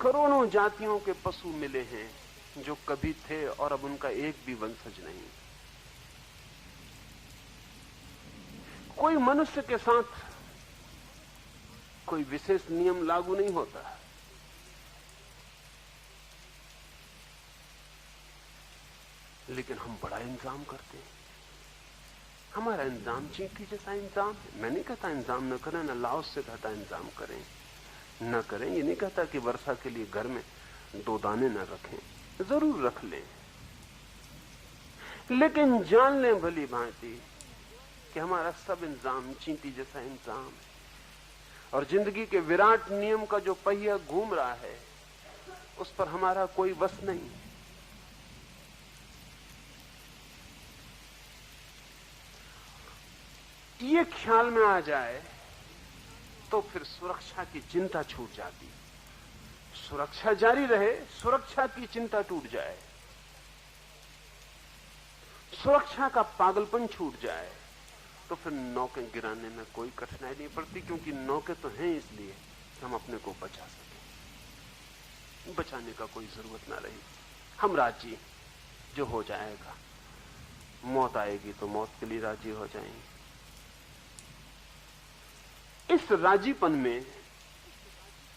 करोड़ों जातियों के पशु मिले हैं जो कभी थे और अब उनका एक भी वंशज नहीं। कोई मनुष्य के साथ कोई विशेष नियम लागू नहीं होता। लेकिन हम बड़ा इंतजाम करते हैं। हमारा इंतजाम चींटी जैसा इंतजाम है। मैं नहीं कहता इंतजाम न करें, न लाओस से कहता इंतजाम करें न करें। ये नहीं कहता कि वर्षा के लिए घर में 2 दाने न रखें, जरूर रख लें, लेकिन जान लें भली भांति कि हमारा सब इंतजाम चींटी जैसा इंतजाम है। और जिंदगी के विराट नियम का जो पहिया घूम रहा है, उस पर हमारा कोई वश नहीं। ये ख्याल में आ जाए तो फिर सुरक्षा की चिंता छूट जाती। सुरक्षा जारी रहे, सुरक्षा की चिंता टूट जाए, सुरक्षा का पागलपन छूट जाए, तो फिर नौकें गिराने में कोई कठिनाई नहीं पड़ती, क्योंकि नौकें तो हैं इसलिए कि हम अपने को बचा सकें। बचाने का कोई जरूरत ना रही। हम राजी, जो हो जाएगा। मौत आएगी तो मौत के लिए राजी हो जाएंगे। इस राजीपन में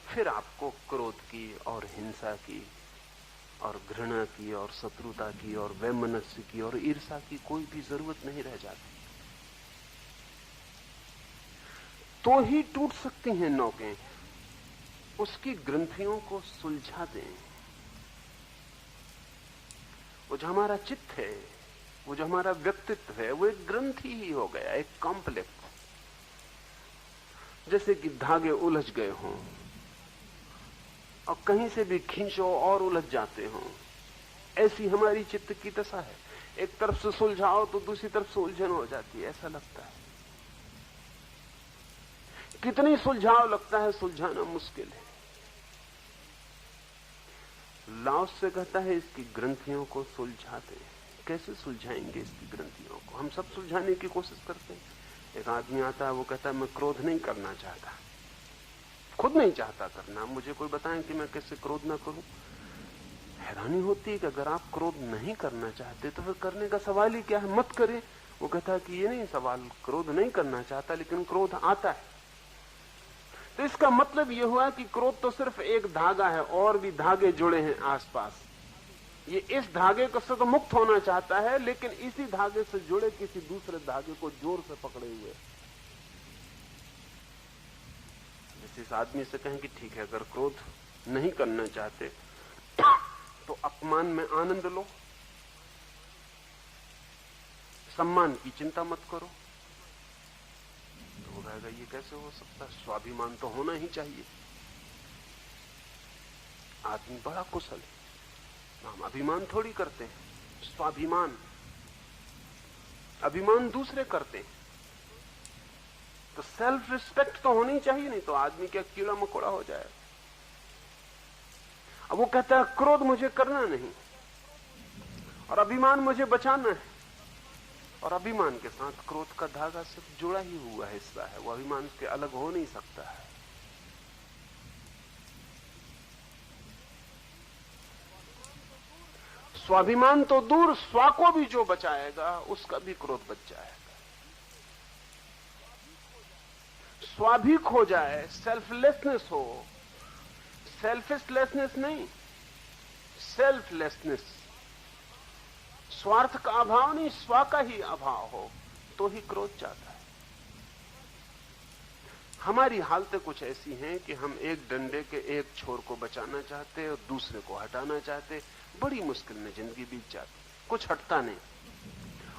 फिर आपको क्रोध की और हिंसा की और घृणा की और शत्रुता की और वैमनस्य की और ईर्ष्या की कोई भी जरूरत नहीं रह जाती। तो ही टूट सकती हैं नौकें। उसकी ग्रंथियों को सुलझा दें। वो जो हमारा चित्त है, वो जो हमारा व्यक्तित्व है, वो एक ग्रंथि ही हो गया, एक कॉम्प्लेक्स। जैसे कि धागे उलझ गए हों और कहीं से भी खींचो और उलझ जाते हों, ऐसी हमारी चित्त की दशा है। एक तरफ से सुलझाओ तो दूसरी तरफ से उलझन हो जाती है, ऐसा लगता है। कितनी सुलझाव लगता है, सुलझाना मुश्किल है। लाओस से कहता है इसकी ग्रंथियों को सुलझा दे। कैसे सुलझाएंगे इसकी ग्रंथियों को? हम सब सुलझाने की कोशिश करते हैं। एक आदमी आता है, वो कहता है मैं क्रोध नहीं करना चाहता, खुद नहीं चाहता करना, मुझे कोई बताएं कि मैं कैसे क्रोध ना करूं। हैरानी होती है कि अगर आप क्रोध नहीं करना चाहते तो फिर करने का सवाल ही क्या है, मत करें। वो कहता है कि ये नहीं सवाल, क्रोध नहीं करना चाहता लेकिन क्रोध आता है। तो इसका मतलब यह हुआ कि क्रोध तो सिर्फ एक धागा है, और भी धागे जुड़े हैं आसपास। ये इस धागे से तो मुक्त होना चाहता है, लेकिन इसी धागे से जुड़े किसी दूसरे धागे को जोर से पकड़े हुए। जैसे इस आदमी से कहें कि ठीक है, अगर क्रोध नहीं करना चाहते तो अपमान में आनंद लो, सम्मान की चिंता मत करो। तो वो कहेगा ये कैसे हो सकता है, स्वाभिमान तो होना ही चाहिए। आदमी बड़ा कुशल है। हम अभिमान थोड़ी करते हैं, स्वाभिमान। अभिमान दूसरे करते हैं। तो सेल्फ रिस्पेक्ट तो होनी चाहिए, नहीं तो आदमी क्या कीड़ा मकोड़ा हो जाएगा। अब वो कहता है क्रोध मुझे करना नहीं और अभिमान मुझे बचाना है, और अभिमान के साथ क्रोध का धागा सिर्फ जुड़ा ही हुआ हिस्सा है, वो अभिमान से अलग हो नहीं सकता है। स्वाभिमान तो दूर, स्वा को भी जो बचाएगा उसका भी क्रोध बच जाएगा। स्वा भी खो जाए, सेल्फलेसनेस हो, सेल्फिशलेसनेस नहीं, सेल्फलेसनेस, स्वार्थ का अभाव नहीं, स्वा का ही अभाव हो, तो ही क्रोध जाता है। हमारी हालतें कुछ ऐसी हैं कि हम एक डंडे के एक छोर को बचाना चाहते और दूसरे को हटाना चाहते, बड़ी मुश्किल में जिंदगी बीत जाती। कुछ हटता नहीं।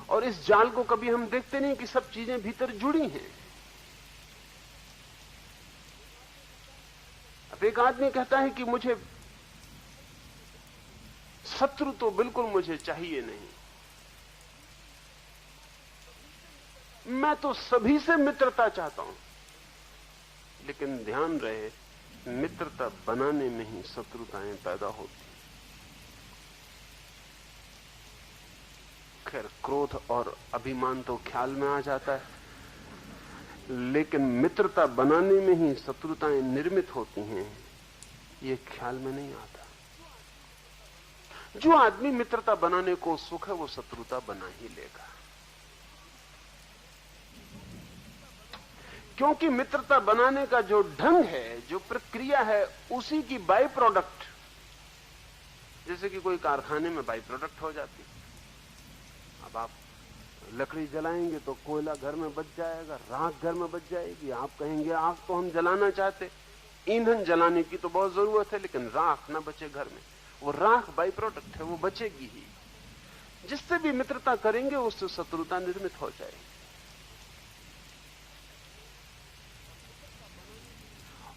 और इस जाल को कभी हम देखते नहीं कि सब चीजें भीतर जुड़ी हैं। अब एक आदमी कहता है कि मुझे शत्रु तो बिल्कुल मुझे चाहिए नहीं, मैं तो सभी से मित्रता चाहता हूं। लेकिन ध्यान रहे, मित्रता बनाने में ही शत्रुताएं पैदा होती। खैर, क्रोध और अभिमान तो ख्याल में आ जाता है, लेकिन मित्रता बनाने में ही शत्रुताएं निर्मित होती हैं, ये ख्याल में नहीं आता। जो आदमी मित्रता बनाने को सुख है, वो शत्रुता बना ही लेगा, क्योंकि मित्रता बनाने का जो ढंग है, जो प्रक्रिया है, उसी की बाई प्रोडक्ट, जैसे कि कोई कारखाने में बाई प्रोडक्ट हो जाती। अब आप लकड़ी जलाएंगे तो कोयला घर में बच जाएगा, राख घर में बच जाएगी। आप कहेंगे आग तो हम जलाना चाहते, ईंधन जलाने की तो बहुत जरूरत है, लेकिन राख ना बचे घर में। वो राख बाई प्रोडक्ट है, वो बचेगी ही। जिससे भी मित्रता करेंगे उससे शत्रुता निर्मित हो जाएगी।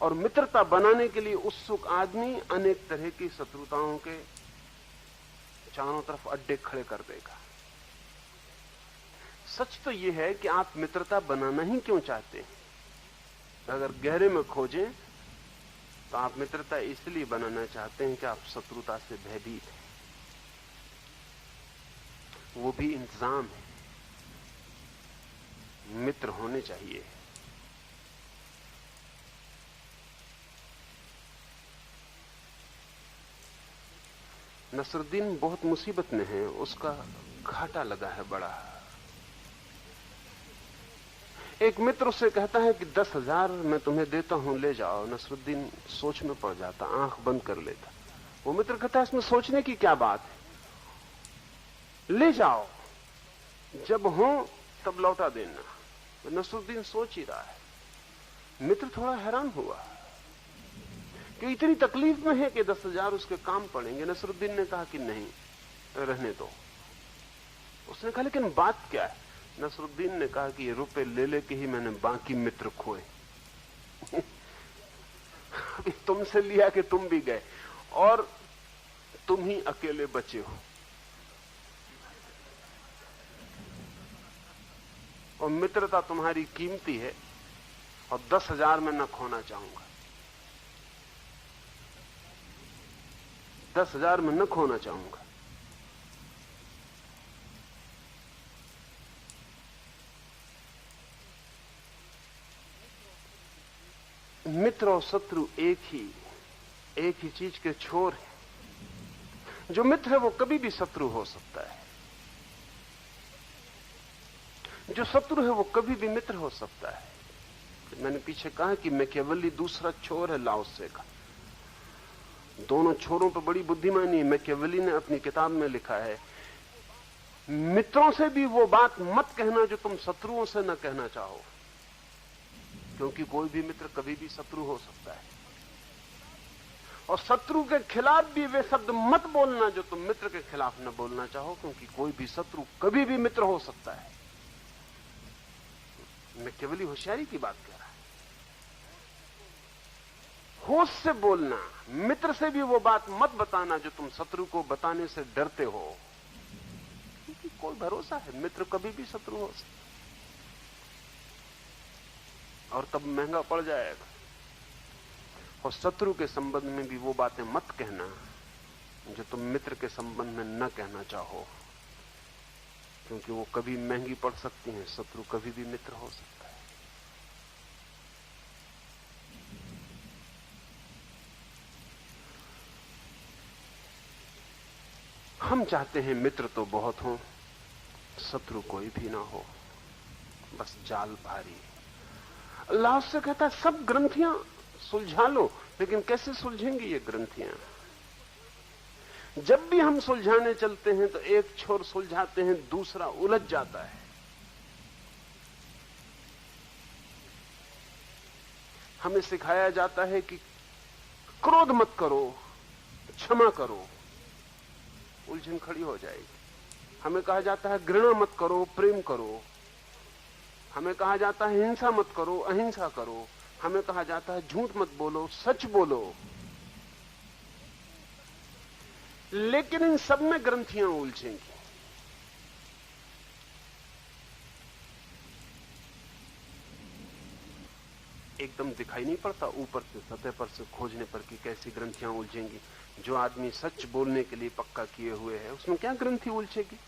और मित्रता बनाने के लिए उत्सुक आदमी अनेक तरह की शत्रुताओं के चारों तरफ अड्डे खड़े कर देगा। सच तो यह है कि आप मित्रता बनाना ही क्यों चाहते हैं। अगर गहरे में खोजें तो आप मित्रता इसलिए बनाना चाहते हैं कि आप शत्रुता से भयभीत हैं। वो भी इंतजाम है, मित्र होने चाहिए। नसरुद्दीन बहुत मुसीबत में है, उसका घाटा लगा है बड़ा। एक मित्र उससे कहता है कि 10,000 मैं तुम्हें देता हूं, ले जाओ। नसरुद्दीन सोच में पड़ जाता, आंख बंद कर लेता। वो मित्र कहता है इसमें सोचने की क्या बात है, ले जाओ, जब हो तब लौटा देना। तो नसरुद्दीन सोच ही रहा है। मित्र थोड़ा हैरान हुआ कि इतनी तकलीफ में है कि 10,000 उसके काम पड़ेंगे। नसरुद्दीन ने कहा कि नहीं, रहने दो। उसने कहा लेकिन बात क्या है? नसरुद्दीन ने कहा कि ये रुपए ले लेके ही मैंने बाकी मित्र खोए। अभी तुमसे लिया कि तुम भी गए और तुम ही अकेले बचे हो, और मित्रता तुम्हारी कीमती है और 10,000 में न खोना चाहूंगा। 10,000 में न खोना चाहूंगा। मित्र और शत्रु एक ही चीज के छोर है। जो मित्र है वो कभी भी शत्रु हो सकता है, जो शत्रु है वो कभी भी मित्र हो सकता है। मैंने पीछे कहा कि मैकियावेली दूसरा छोर है लाओ त्से का। दोनों छोरों पर बड़ी बुद्धिमानी है। मैकियावेली ने अपनी किताब में लिखा है, मित्रों से भी वो बात मत कहना जो तुम शत्रुओं से न कहना चाहो, क्योंकि कोई भी मित्र कभी भी शत्रु हो सकता है। और शत्रु के खिलाफ भी वे शब्द मत बोलना जो तुम मित्र के खिलाफ न बोलना चाहो, क्योंकि कोई भी शत्रु कभी भी मित्र हो सकता है। मैकियावेली होशियारी की बात कह रहा है। होश से बोलना, मित्र से भी वो बात मत बताना जो तुम शत्रु को बताने से डरते हो, क्योंकि कोई भरोसा है, मित्र कभी भी शत्रु हो सकता है और तब महंगा पड़ जाएगा। और शत्रु के संबंध में भी वो बातें मत कहना जो तुम मित्र के संबंध में न कहना चाहो, क्योंकि वो कभी महंगी पड़ सकती हैं। शत्रु कभी भी मित्र हो सकता है। हम चाहते हैं मित्र तो बहुत हों, शत्रु कोई भी ना हो, बस जाल भारी। अल्लाह से कहता है सब ग्रंथियां सुलझा लो, लेकिन कैसे सुलझेंगी ये ग्रंथियां? जब भी हम सुलझाने चलते हैं तो एक छोर सुलझाते हैं, दूसरा उलझ जाता है। हमें सिखाया जाता है कि क्रोध मत करो, क्षमा करो, उलझन खड़ी हो जाएगी। हमें कहा जाता है घृणा मत करो, प्रेम करो। हमें कहा जाता है हिंसा मत करो, अहिंसा करो। हमें कहा जाता है झूठ मत बोलो, सच बोलो। लेकिन इन सब में ग्रंथियां उलझेंगी। एकदम दिखाई नहीं पड़ता ऊपर से, सतह पर से खोजने पर कि कैसी ग्रंथियां उलझेंगी। जो आदमी सच बोलने के लिए पक्का किए हुए है, उसमें क्या ग्रंथि उलझेगी?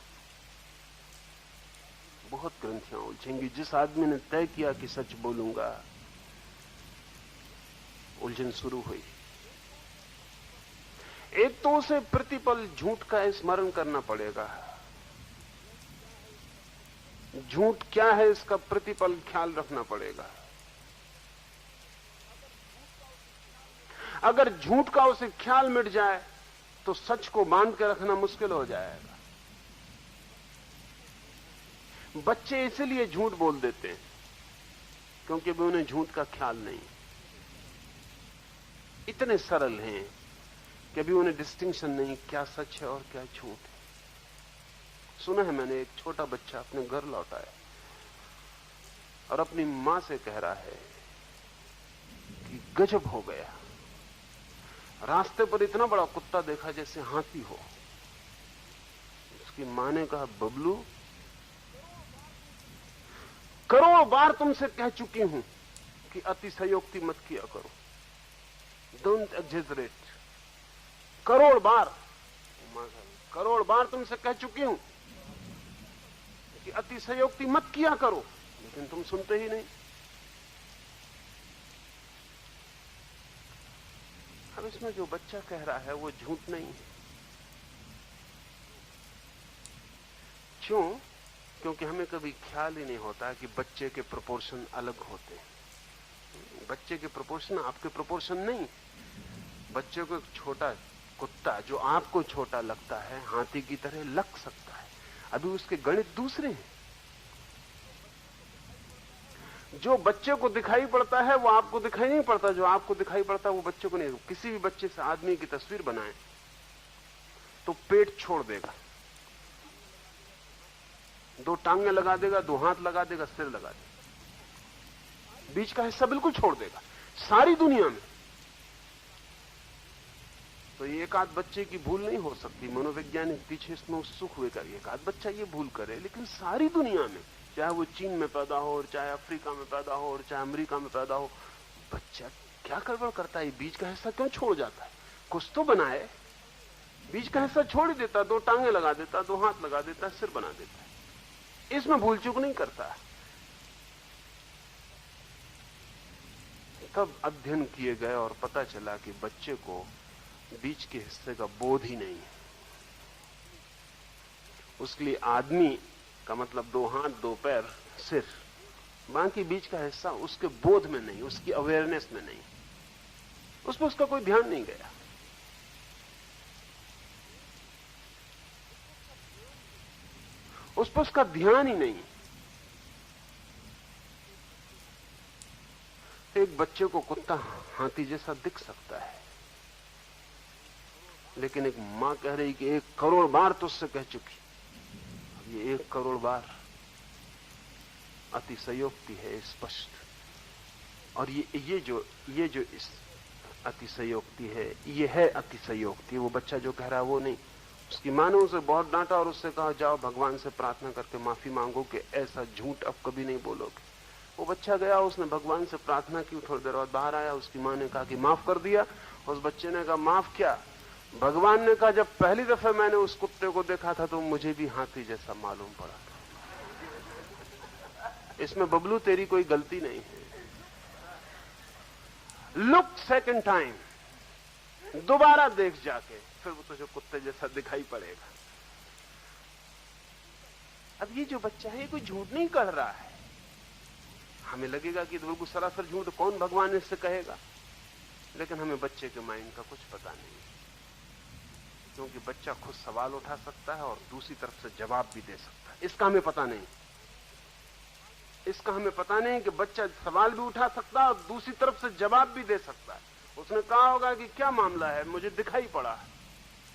बहुत ग्रंथियां उलझेंगी। जिस आदमी ने तय किया कि सच बोलूंगा, उलझन शुरू हुई। एक तो उसे प्रतिपल झूठ का स्मरण करना पड़ेगा। झूठ क्या है इसका प्रतिपल ख्याल रखना पड़ेगा। अगर झूठ का उसे ख्याल मिट जाए तो सच को बांध के रखना मुश्किल हो जाएगा। बच्चे इसलिए झूठ बोल देते हैं क्योंकि भी उन्हें झूठ का ख्याल नहीं। इतने सरल हैं कि अभी उन्हें डिस्टिंक्शन नहीं क्या सच है और क्या झूठ है। सुना है मैंने, एक छोटा बच्चा अपने घर लौटा है और अपनी मां से कह रहा है कि गजब हो गया, रास्ते पर इतना बड़ा कुत्ता देखा जैसे हाथी हो। उसकी मां ने कहा, बबलू करोड़ों बार तुमसे कह चुकी हूं कि अतिशयोक्ति मत किया करो, डोंट एग्जेजरेट। करोड़ बार तुमसे कह चुकी हूं कि अतिशयोक्ति मत किया करो, लेकिन तुम सुनते ही नहीं। अब इसमें जो बच्चा कह रहा है वो झूठ नहीं है। क्यों? क्योंकि हमें कभी ख्याल ही नहीं होता कि बच्चे के प्रोपोर्शन अलग होते हैं। बच्चे के प्रोपोर्शन आपके प्रोपोर्शन नहीं। बच्चे को एक छोटा कुत्ता जो आपको छोटा लगता है, हाथी की तरह लग सकता है। अभी उसके गणित दूसरे हैं। जो बच्चे को दिखाई पड़ता है वो आपको दिखाई नहीं पड़ता, जो आपको दिखाई पड़ता है वो बच्चे को नहीं। किसी भी बच्चे से आदमी की तस्वीर बनाए तो पेट छोड़ देगा, दो टांगें लगा देगा, दो हाथ लगा देगा, सिर लगा देगा, बीच का हिस्सा बिल्कुल छोड़ देगा सारी दुनिया में। तो एक आध बच्चे की भूल नहीं हो सकती। मनोवैज्ञानिक पीछे इसमें उत्सुक हुए कर एक आध बच्चा ये भूल करे, लेकिन सारी दुनिया में, चाहे वो चीन में पैदा हो और चाहे अफ्रीका में पैदा हो और चाहे अमेरिका में पैदा हो, बच्चा क्या गड़बड़ करता है? बीच का हिस्सा क्यों छोड़ जाता है? कुछ तो बनाए। बीच का हिस्सा छोड़ ही देता, दो टांगे लगा देता, दो हाथ लगा देता, सिर बना देता है। इसमें भूल चूक नहीं करता। तब अध्ययन किए गए और पता चला कि बच्चे को बीच के हिस्से का बोध ही नहीं है। उसके लिए आदमी का मतलब दो हाथ, दो पैर, सिर, बाकी बीच का हिस्सा उसके बोध में नहीं, उसकी अवेयरनेस में नहीं, उस पर उसका कोई ध्यान नहीं गया। उस पर उसका ध्यान ही नहीं। एक बच्चे को कुत्ता हाथी जैसा दिख सकता है, लेकिन एक मां कह रही कि 1 करोड़ बार तुझसे कह चुकी। अब ये 1 करोड़ बार अतिशयोक्ति है, स्पष्ट। और ये जो इस अतिशयोक्ति है, ये है अतिशयोक्ति। वो बच्चा जो कह रहा है वो नहीं। उसकी मां ने उसे बहुत डांटा और उससे कहा, जाओ भगवान से प्रार्थना करके माफी मांगो कि ऐसा झूठ अब कभी नहीं बोलोगे। वो बच्चा गया, उसने भगवान से प्रार्थना की, थोड़ी देर बाद बाहर आया। उसकी मां ने कहा कि माफ कर दिया। उस बच्चे ने कहा, माफ क्या? भगवान ने कहा, जब पहली दफे मैंने उस कुत्ते को देखा था तो मुझे भी हाथी जैसा मालूम पड़ा था। इसमें बबलू तेरी कोई गलती नहीं है। लुक सेकंड टाइम, दोबारा देख जाके, फिर वो तुझे कुत्ते जैसा दिखाई पड़ेगा। अब ये जो बच्चा है ये कोई झूठ नहीं कर रहा है। हमें लगेगा कि बिल्कुल सरासर झूठ, कौन भगवान इससे कहेगा, लेकिन हमें बच्चे के माइंड का कुछ पता नहीं, क्योंकि बच्चा खुद सवाल उठा सकता है और दूसरी तरफ से जवाब भी दे सकता है। इसका हमें पता नहीं। इसका हमें पता नहीं कि बच्चा सवाल भी उठा सकता है और दूसरी तरफ से जवाब भी दे सकता है। उसने कहा होगा कि क्या मामला है, मुझे दिखाई पड़ा है।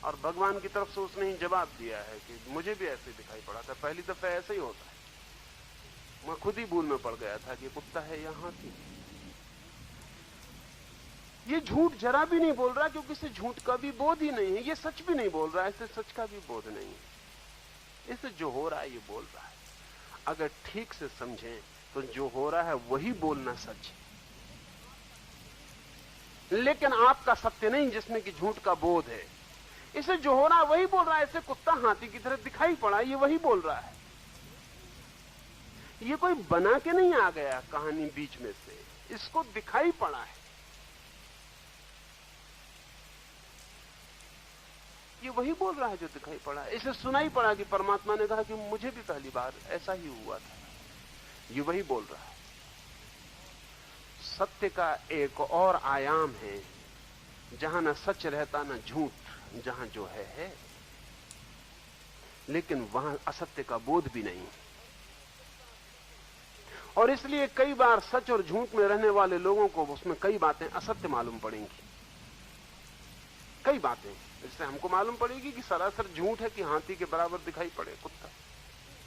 और भगवान की तरफ से उसने ही जवाब दिया है कि मुझे भी ऐसे दिखाई पड़ा था, पहली दफे ऐसे ही होता है, मैं खुद ही भूल में पड़ गया था कि कुत्ता है या हाथी। ये झूठ जरा भी नहीं बोल रहा, क्योंकि इसे झूठ का भी बोध ही नहीं है। ये सच भी नहीं बोल रहा है, इसे सच का भी बोध नहीं है। इसे जो हो रहा है ये बोल रहा है। अगर ठीक से समझें तो जो हो रहा है वही बोलना सच है, लेकिन आपका सत्य नहीं जिसमें कि झूठ का बोध है। इसे जो हो रहा है वही बोल रहा है। इसे कुत्ता हाथी की तरह दिखाई पड़ा, ये वही बोल रहा है। ये कोई बना के नहीं आ गया कहानी बीच में से, इसको दिखाई पड़ा है। ये वही बोल रहा है जो दिखाई पड़ा है। इसे सुनाई पड़ा कि परमात्मा ने कहा कि मुझे भी पहली बार ऐसा ही हुआ था। ये वही बोल रहा है। सत्य का एक और आयाम है जहां न सच रहता न झूठ, जहां जो है, लेकिन वहां असत्य का बोध भी नहीं। और इसलिए कई बार सच और झूठ में रहने वाले लोगों को उसमें कई बातें असत्य मालूम पड़ेंगी। कई बातें इससे हमको मालूम पड़ेगी कि सरासर झूठ है कि हाथी के बराबर दिखाई पड़े कुत्ता।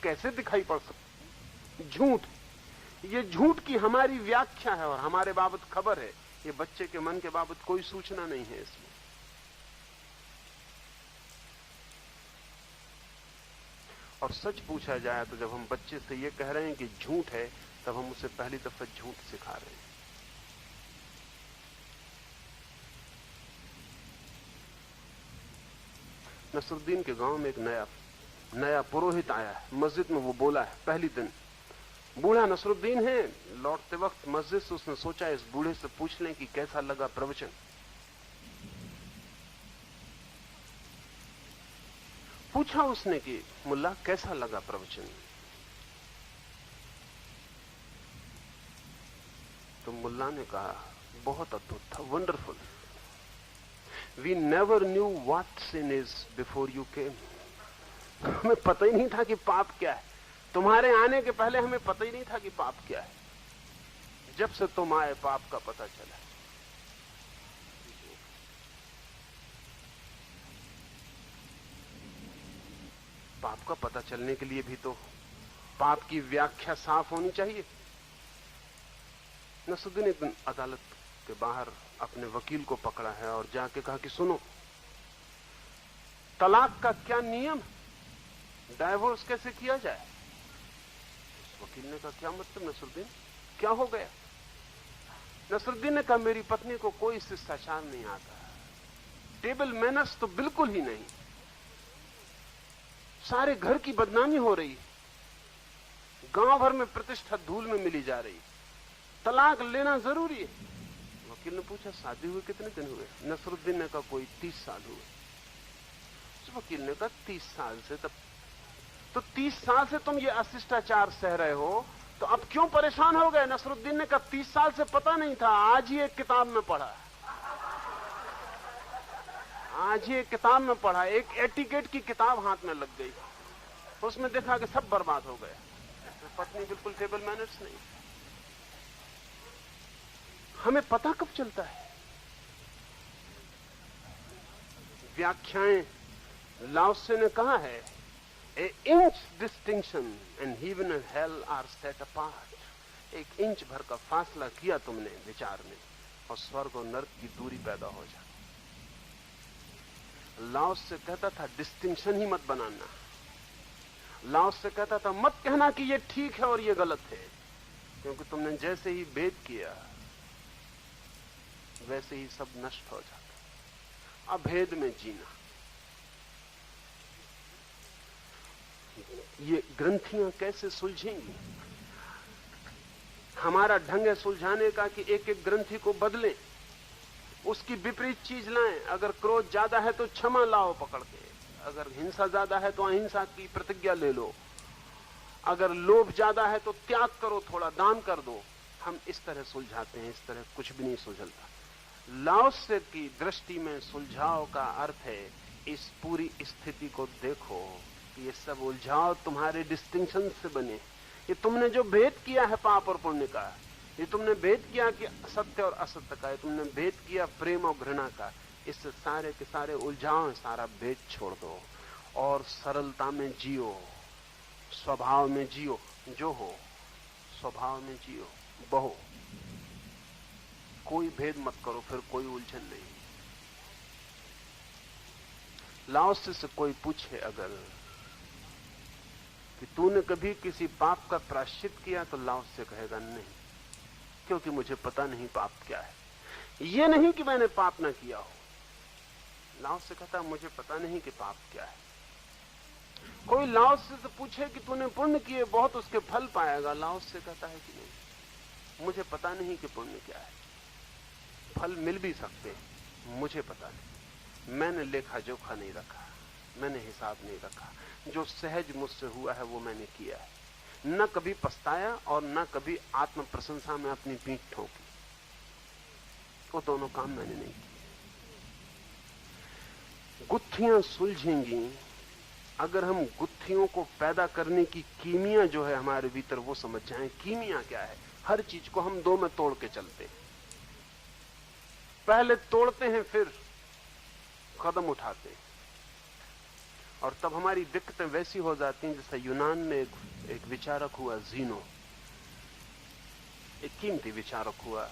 कैसे दिखाई पड़ सकता? झूठ। ये झूठ की हमारी व्याख्या है और हमारे बाबत खबर है। ये बच्चे के मन के बाबत कोई सूचना नहीं है इसमें। और सच पूछा जाए तो जब हम बच्चे से ये कह रहे हैं कि झूठ है, तब हम उसे पहली दफा झूठ सिखा रहे हैं। नसरुद्दीन के गांव में एक नया पुरोहित आया है। मस्जिद में वो बोला है पहली दिन। बूढ़ा नसरुद्दीन है। लौटते वक्त मस्जिद से उसने सोचा इस बूढ़े से पूछ लें कि कैसा लगा प्रवचन। पूछा उसने कि मुल्ला कैसा लगा प्रवचन? तो मुल्ला ने कहा बहुत अद्भुत था, wonderful. We never knew what sin is before you came. हमें पता ही नहीं था कि पाप क्या है। तुम्हारे आने के पहले हमें पता ही नहीं था कि पाप क्या है। जब से तुम आए पाप का पता चला। पाप का पता चलने के लिए भी तो पाप की व्याख्या साफ होनी चाहिए। नसरुद्दीन एक दिन अदालत के बाहर अपने वकील को पकड़ा है और जाके कहा कि सुनो, तलाक का क्या नियम, डाइवोर्स कैसे किया जाए? वकील ने कहा क्या मतलब नसरुद्दीन, क्या हो गया? नसरुद्दीन ने कहा मेरी पत्नी को कोई शिष्टाचार नहीं आता, टेबल मैनर्स तो बिल्कुल ही नहीं, सारे घर की बदनामी हो रही, गांव भर में प्रतिष्ठा धूल में मिली जा रही, तलाक लेना जरूरी है। वकील ने पूछा शादी हुए कितने दिन हुए? नसरुद्दीन ने कहा कोई 30 साल हुए। उस वकील ने कहा 30 साल से तो 30 साल से तुम ये अशिष्टाचार सह रहे हो, तो अब क्यों परेशान हो गए? नसरुद्दीन ने कहा 30 साल से पता नहीं था, आज ही एक किताब में पढ़ा, आज ही एक किताब में पढ़ा, एक एटिकेट की किताब हाथ में लग गई, उसमें देखा कि सब बर्बाद हो गया, पत्नी बिल्कुल टेबल मैनर्स नहीं। हमें पता कब चलता है? व्याख्याएं लाओसे ने कहा है, a inch distinction and heaven and hell are set apart. एक इंच भर का फासला किया तुमने विचार में और स्वर्ग और नरक की दूरी पैदा हो जाती। लाओसे कहता था डिस्टिंक्शन ही मत बनाना। लाओसे कहता था मत कहना कि ये ठीक है और ये गलत है, क्योंकि तुमने जैसे ही भेद किया वैसे ही सब नष्ट हो जाता। अभेद में जीना, ये ग्रंथियां कैसे सुलझेंगी? हमारा ढंग है सुलझाने का कि एक एक ग्रंथि को बदलें, उसकी विपरीत चीज लाएं। अगर क्रोध ज्यादा है तो क्षमा लाओ पकड़ के, अगर हिंसा ज्यादा है तो अहिंसा की प्रतिज्ञा ले लो, अगर लोभ ज्यादा है तो त्याग करो, थोड़ा दान कर दो। हम इस तरह सुलझाते हैं, इस तरह कुछ भी नहीं सुलझता। लाओसे की दृष्टि में सुलझाव का अर्थ है इस पूरी स्थिति को देखो, ये सब उलझाव तुम्हारे डिस्टिंक्शन से बने। ये तुमने जो भेद किया है पाप और पुण्य का, ये तुमने भेद किया कि सत्य और असत्य का, ये तुमने भेद किया प्रेम और घृणा का, इससे सारे के सारे उलझाव, सारा भेद छोड़ दो और सरलता में जियो, स्वभाव में जियो। जो हो स्वभाव में जियो, बहो, कोई भेद मत करो, फिर कोई उलझन नहीं। लाओसे से कोई पूछे अगर कि तूने कभी किसी पाप का प्रायश्चित किया, तो लाओसे कहेगा नहीं, क्योंकि मुझे पता नहीं पाप क्या है। ये नहीं कि मैंने पाप ना किया हो, लाओसे कहता मुझे पता नहीं कि पाप क्या है। कोई लाओसे से पूछे कि तूने पुण्य किए बहुत, उसके फल पाएगा, लाओसे कहता है कि नहीं, मुझे पता नहीं कि पुण्य क्या है। फल मिल भी सकते हैं, मुझे पता नहीं, मैंने लेखा जोखा नहीं रखा, मैंने हिसाब नहीं रखा। जो सहज मुझसे हुआ है वो मैंने किया है, न कभी पछताया और न कभी आत्म प्रशंसा में अपनी पीठ ठोकी। वो दोनों काम मैंने नहीं किए। गुत्थियां सुलझेंगी अगर हम गुत्थियों को पैदा करने की कीमिया जो है हमारे भीतर वो समझ जाएं। कीमिया क्या है? हर चीज को हम दो में तोड़ के चलते हैं। पहले तोड़ते हैं, फिर कदम उठाते हैं, और तब हमारी दिक्कतें वैसी हो जाती हैं जैसे यूनान में एक विचारक हुआ जीनो, एक कीमती विचारक हुआ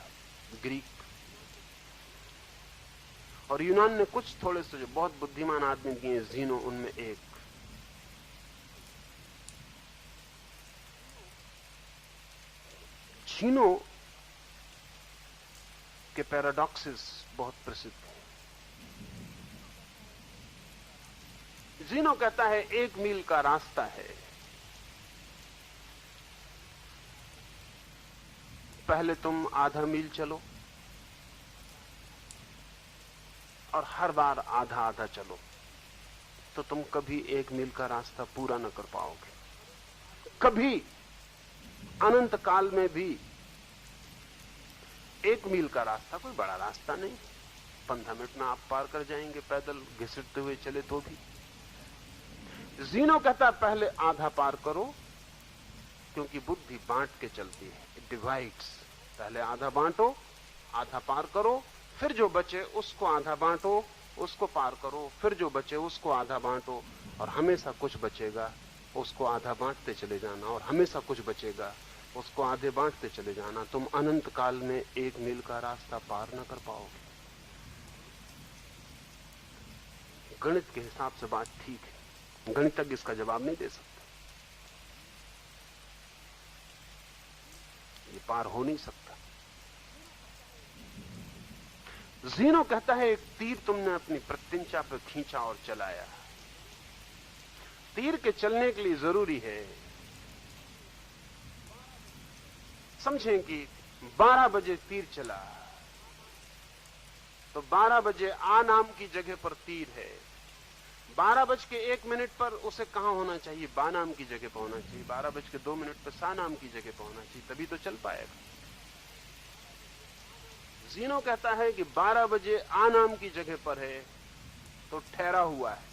ग्रीक, और यूनान ने कुछ थोड़े से जो बहुत बुद्धिमान आदमी दिए, जीनो उनमें एक। जीनो के पैराडॉक्सेस बहुत प्रसिद्ध हैं। जीनो कहता है 1 मील का रास्ता है, पहले तुम आधा मील चलो और हर बार आधा आधा चलो, तो तुम कभी 1 मील का रास्ता पूरा न कर पाओगे। कभी अनंत काल में भी 1 मील का रास्ता कोई बड़ा रास्ता नहीं, 15 मिनट में आप पार कर जाएंगे पैदल घिसटते हुए चले तो भी। जीनो कहता पहले आधा पार करो, क्योंकि बुद्धि बांट के चलती है, इट डिवाइड्स। पहले आधा बांटो, आधा पार करो, फिर जो बचे उसको आधा बांटो, उसको पार करो, फिर जो बचे उसको आधा बांटो, और हमेशा कुछ बचेगा, उसको आधा बांटते चले जाना, और हमेशा कुछ बचेगा, उसको आधे बांटते चले जाना। तुम अनंत काल में 1 मील का रास्ता पार न कर पाओगे। गणित के हिसाब से बात ठीक है, गणितज्ञ इसका जवाब नहीं दे सकते, ये पार हो नहीं सकता। जीनो कहता है एक तीर तुमने अपनी प्रत्यंचा पर खींचा और चलाया। तीर के चलने के लिए जरूरी है, समझें कि 12 बजे तीर चला, तो 12 बजे आ नाम की जगह पर तीर है, 12:01 पर उसे कहां होना चाहिए? बा नाम की जगह पर होना चाहिए, 12:02 पर सा नाम की जगह पर होना चाहिए, तभी तो चल पाएगा। जीनो कहता है कि 12 बजे आ नाम की जगह पर है तो ठहरा हुआ है,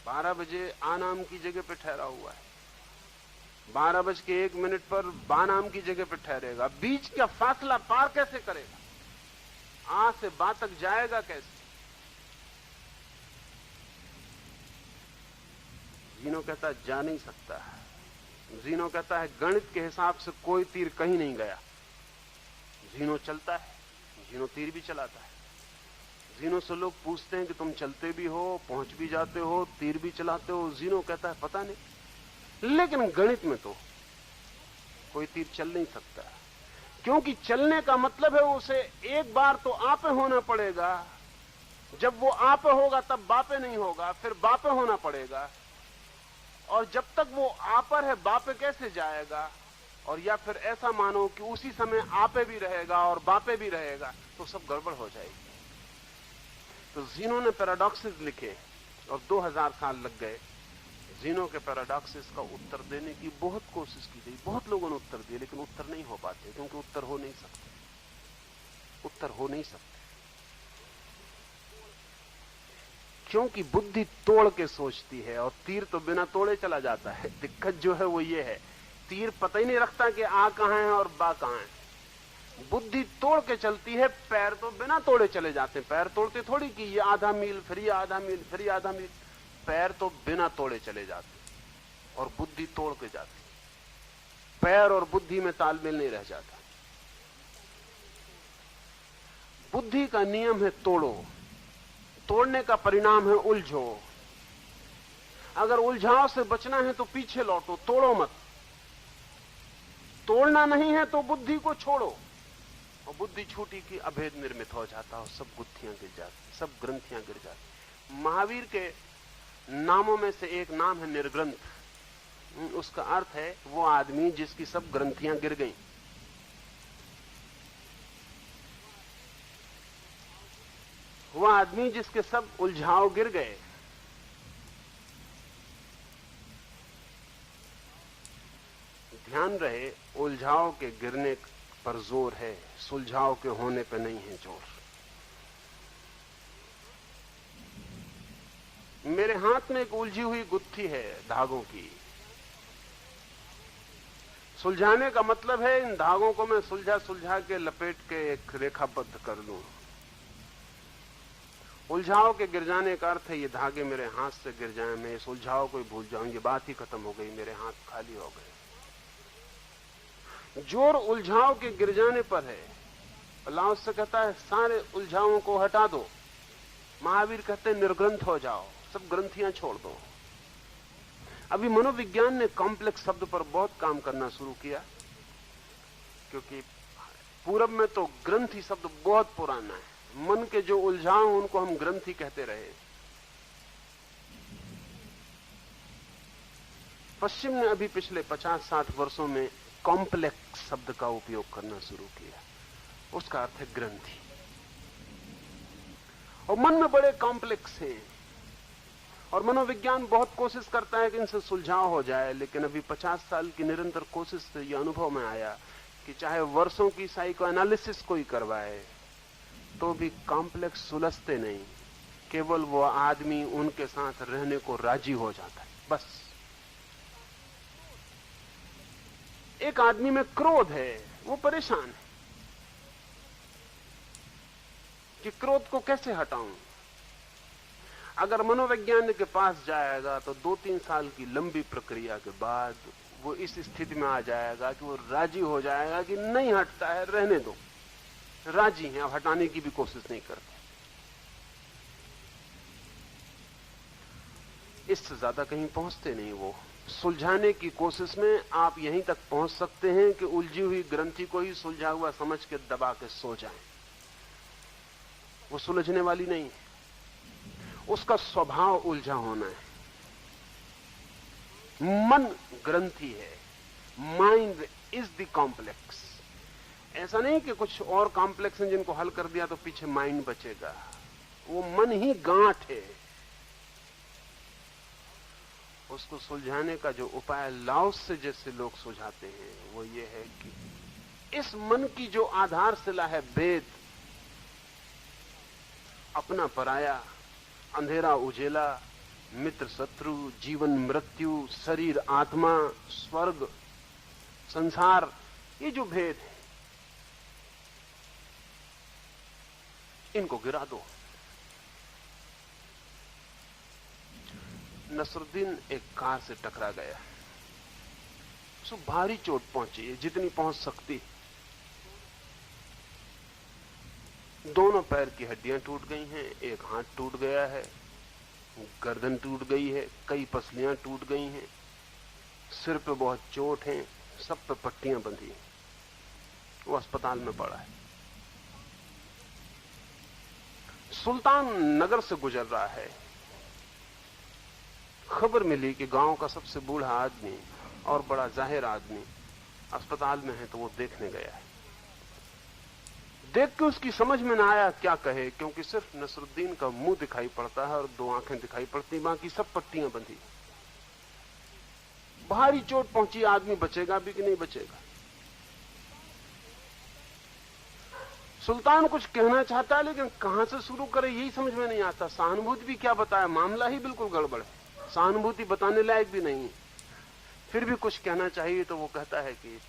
बारह बजे आ नाम की जगह पर ठहरा हुआ है, 12:01 पर बा नाम की जगह पर ठहरेगा। बीच का फासला पार कैसे करेगा? आ से बा तक जाएगा कैसे? जीनो कहता जा नहीं सकता है। जीनो कहता है गणित के हिसाब से कोई तीर कहीं नहीं गया। जीनो चलता है, जीनो तीर भी चलाता है। जीनो से लोग पूछते हैं कि तुम चलते भी हो, पहुंच भी जाते हो, तीर भी चलाते हो? जीनो कहता है पता नहीं, लेकिन गणित में तो कोई तीर चल नहीं सकता, क्योंकि चलने का मतलब है उसे एक बार तो आपे होना पड़ेगा, जब वो आपे होगा तब बापे नहीं होगा, फिर बापे होना पड़ेगा, और जब तक वो आपर है बापे कैसे जाएगा? और या फिर ऐसा मानो कि उसी समय आपे भी रहेगा और बापे भी रहेगा, तो सब गड़बड़ हो जाएगी। तो जीनो ने पैराडॉक्सेस लिखे और 2000 साल लग गए जीनो के पैराडॉक्सेस का उत्तर देने की। बहुत कोशिश की गई, बहुत लोगों ने उत्तर दिए, लेकिन उत्तर नहीं हो पाते, क्योंकि उत्तर हो नहीं सकते, उत्तर हो नहीं सकते, क्योंकि बुद्धि तोड़ के सोचती है और तीर तो बिना तोड़े चला जाता है। दिक्कत जो है वो ये है तीर पता ही नहीं रखता कि आ कहां है और बा कहां है। बुद्धि तोड़ के चलती है, पैर तो बिना तोड़े चले जाते हैं। पैर तोड़ते थोड़ी कि ये आधा मील, फिर ये आधा मील, फिर ये आधा मील। पैर तो बिना तोड़े चले जाते और बुद्धि तोड़ के जाती। पैर और बुद्धि में तालमेल नहीं रह जाता। बुद्धि का नियम है तोड़ो, तोड़ने का परिणाम है उलझो। अगर उलझाव से बचना है तो पीछे लौटो, तोड़ो मत। तोड़ना नहीं है तो बुद्धि को छोड़ो, और बुद्धि छूटी की अभेद निर्मित हो जाता और सब गुत्थियां गिर जाती, सब ग्रंथियां गिर जाती। महावीर के नामों में से एक नाम है निर्ग्रंथ। उसका अर्थ है वो आदमी जिसकी सब ग्रंथियां गिर गईं। वो आदमी जिसके सब उलझाव गिर गए। ध्यान रहे, उलझाव के गिरने पर जोर है, सुलझाव के होने पर नहीं है जोर। मेरे हाथ में एक उलझी हुई गुत्थी है धागों की। सुलझाने का मतलब है इन धागों को मैं सुलझा सुलझा के लपेट के एक रेखाबद्ध कर लूं। उलझाव के गिर जाने का अर्थ है ये धागे मेरे हाथ से गिर जाएं, मैं इस उलझाव को ही भूल जाऊं, ये बात ही खत्म हो गई, मेरे हाथ खाली हो गए। जोर उलझाव के गिर जाने पर है। लाओस से कहता है सारे उलझावों को हटा दो। महावीर कहते हैं निर्ग्रंथ हो जाओ, सब ग्रंथियां छोड़ दो। अभी मनोविज्ञान ने कॉम्प्लेक्स शब्द पर बहुत काम करना शुरू किया, क्योंकि पूरब में तो ग्रंथि शब्द बहुत पुराना है। मन के जो उलझाव उनको हम ग्रंथि कहते रहे। पश्चिम ने अभी पिछले 50-60 वर्षों में कॉम्प्लेक्स शब्द का उपयोग करना शुरू किया। उसका अर्थ है ग्रंथि। और मन में बड़े कॉम्प्लेक्स हैं और मनोविज्ञान बहुत कोशिश करता है कि इनसे सुलझाव हो जाए, लेकिन अभी 50 साल की निरंतर कोशिश से यह अनुभव में आया कि चाहे वर्षों की साइको एनालिसिस कोई करवाए तो भी कॉम्प्लेक्स सुलझते नहीं। केवल वो आदमी उनके साथ रहने को राजी हो जाता है, बस। एक आदमी में क्रोध है, वो परेशान है कि क्रोध को कैसे हटाऊं। अगर मनोवैज्ञानिक के पास जाएगा तो 2-3 साल की लंबी प्रक्रिया के बाद वो इस स्थिति में आ जाएगा कि वो राजी हो जाएगा कि नहीं हटता है, रहने दो। राजी हैं, अब हटाने की भी कोशिश नहीं करते। इससे ज्यादा कहीं पहुंचते नहीं। वो सुलझाने की कोशिश में आप यहीं तक पहुंच सकते हैं कि उलझी हुई ग्रंथि को ही सुलझा हुआ समझ के दबा के सो जाएं। वो सुलझने वाली नहीं है, उसका स्वभाव उलझा होना है। मन ग्रंथि है, माइंड इज द कॉम्प्लेक्स। ऐसा नहीं कि कुछ और कॉम्प्लेक्स हैं जिनको हल कर दिया तो पीछे माइंड बचेगा। वो मन ही गांठ है। उसको सुलझाने का जो उपाय लाओस से जैसे लोग सुझाते हैं वो ये है कि इस मन की जो आधारशिला है, भेद, अपना पराया, अंधेरा उजेला, मित्र शत्रु, जीवन मृत्यु, शरीर आत्मा, स्वर्ग संसार, ये जो भेद है इनको गिरा दो। नसरुद्दीन एक कार से टकरा गया, उसको भारी चोट पहुंची है, जितनी पहुंच सकती। दोनों पैर की हड्डियां टूट गई हैं, एक हाथ टूट गया है, गर्दन टूट गई है, कई पसलियां टूट गई हैं, सिर पे बहुत चोट है, सब पे पट्टियां बंधी। वो अस्पताल में पड़ा है। सुल्तान नगर से गुजर रहा है। खबर मिली कि गांव का सबसे बूढ़ा आदमी और बड़ा जाहिर आदमी अस्पताल में है, तो वो देखने गया है। देख के उसकी समझ में ना आया क्या कहे, क्योंकि सिर्फ नसरुद्दीन का मुंह दिखाई पड़ता है और 2 आंखें दिखाई पड़ती, बाकी सब पट्टियां बंधी। भारी चोट पहुंची, आदमी बचेगा भी कि नहीं बचेगा। सुल्तान कुछ कहना चाहता है लेकिन कहां से शुरू करे यही समझ में नहीं आता। सहानुभूति भी क्या बताए, मामला ही बिल्कुल गड़बड़ है, सहानुभूति बताने लायक भी नहीं। फिर भी कुछ कहना चाहिए तो वो कहता है कि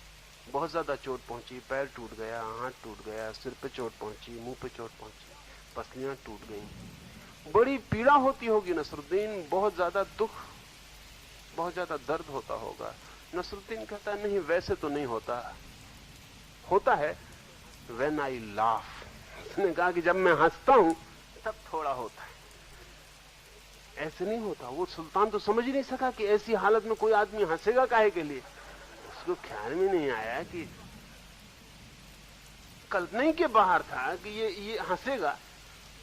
बहुत ज्यादा चोट पहुंची, पैर टूट गया, हाथ टूट गया, सिर पे चोट पहुंची, मुंह पे चोट पहुंची, पसलियां टूट गई, बड़ी पीड़ा होती होगी नसरुद्दीन, बहुत ज्यादा दुख, बहुत ज्यादा दर्द होता होगा। नसरुद्दीन कहता है नहीं वैसे तो नहीं होता, होता है व्हेन आई लाफ। उसने कहा कि जब मैं हंसता हूं तब थोड़ा होता है, ऐसे नहीं होता। वो सुल्तान तो समझ ही नहीं सका कि ऐसी हालत में कोई आदमी हंसेगा काहे के लिए। उसको ख्याल में नहीं आया कि कल्पना ही के बाहर था कि ये हंसेगा।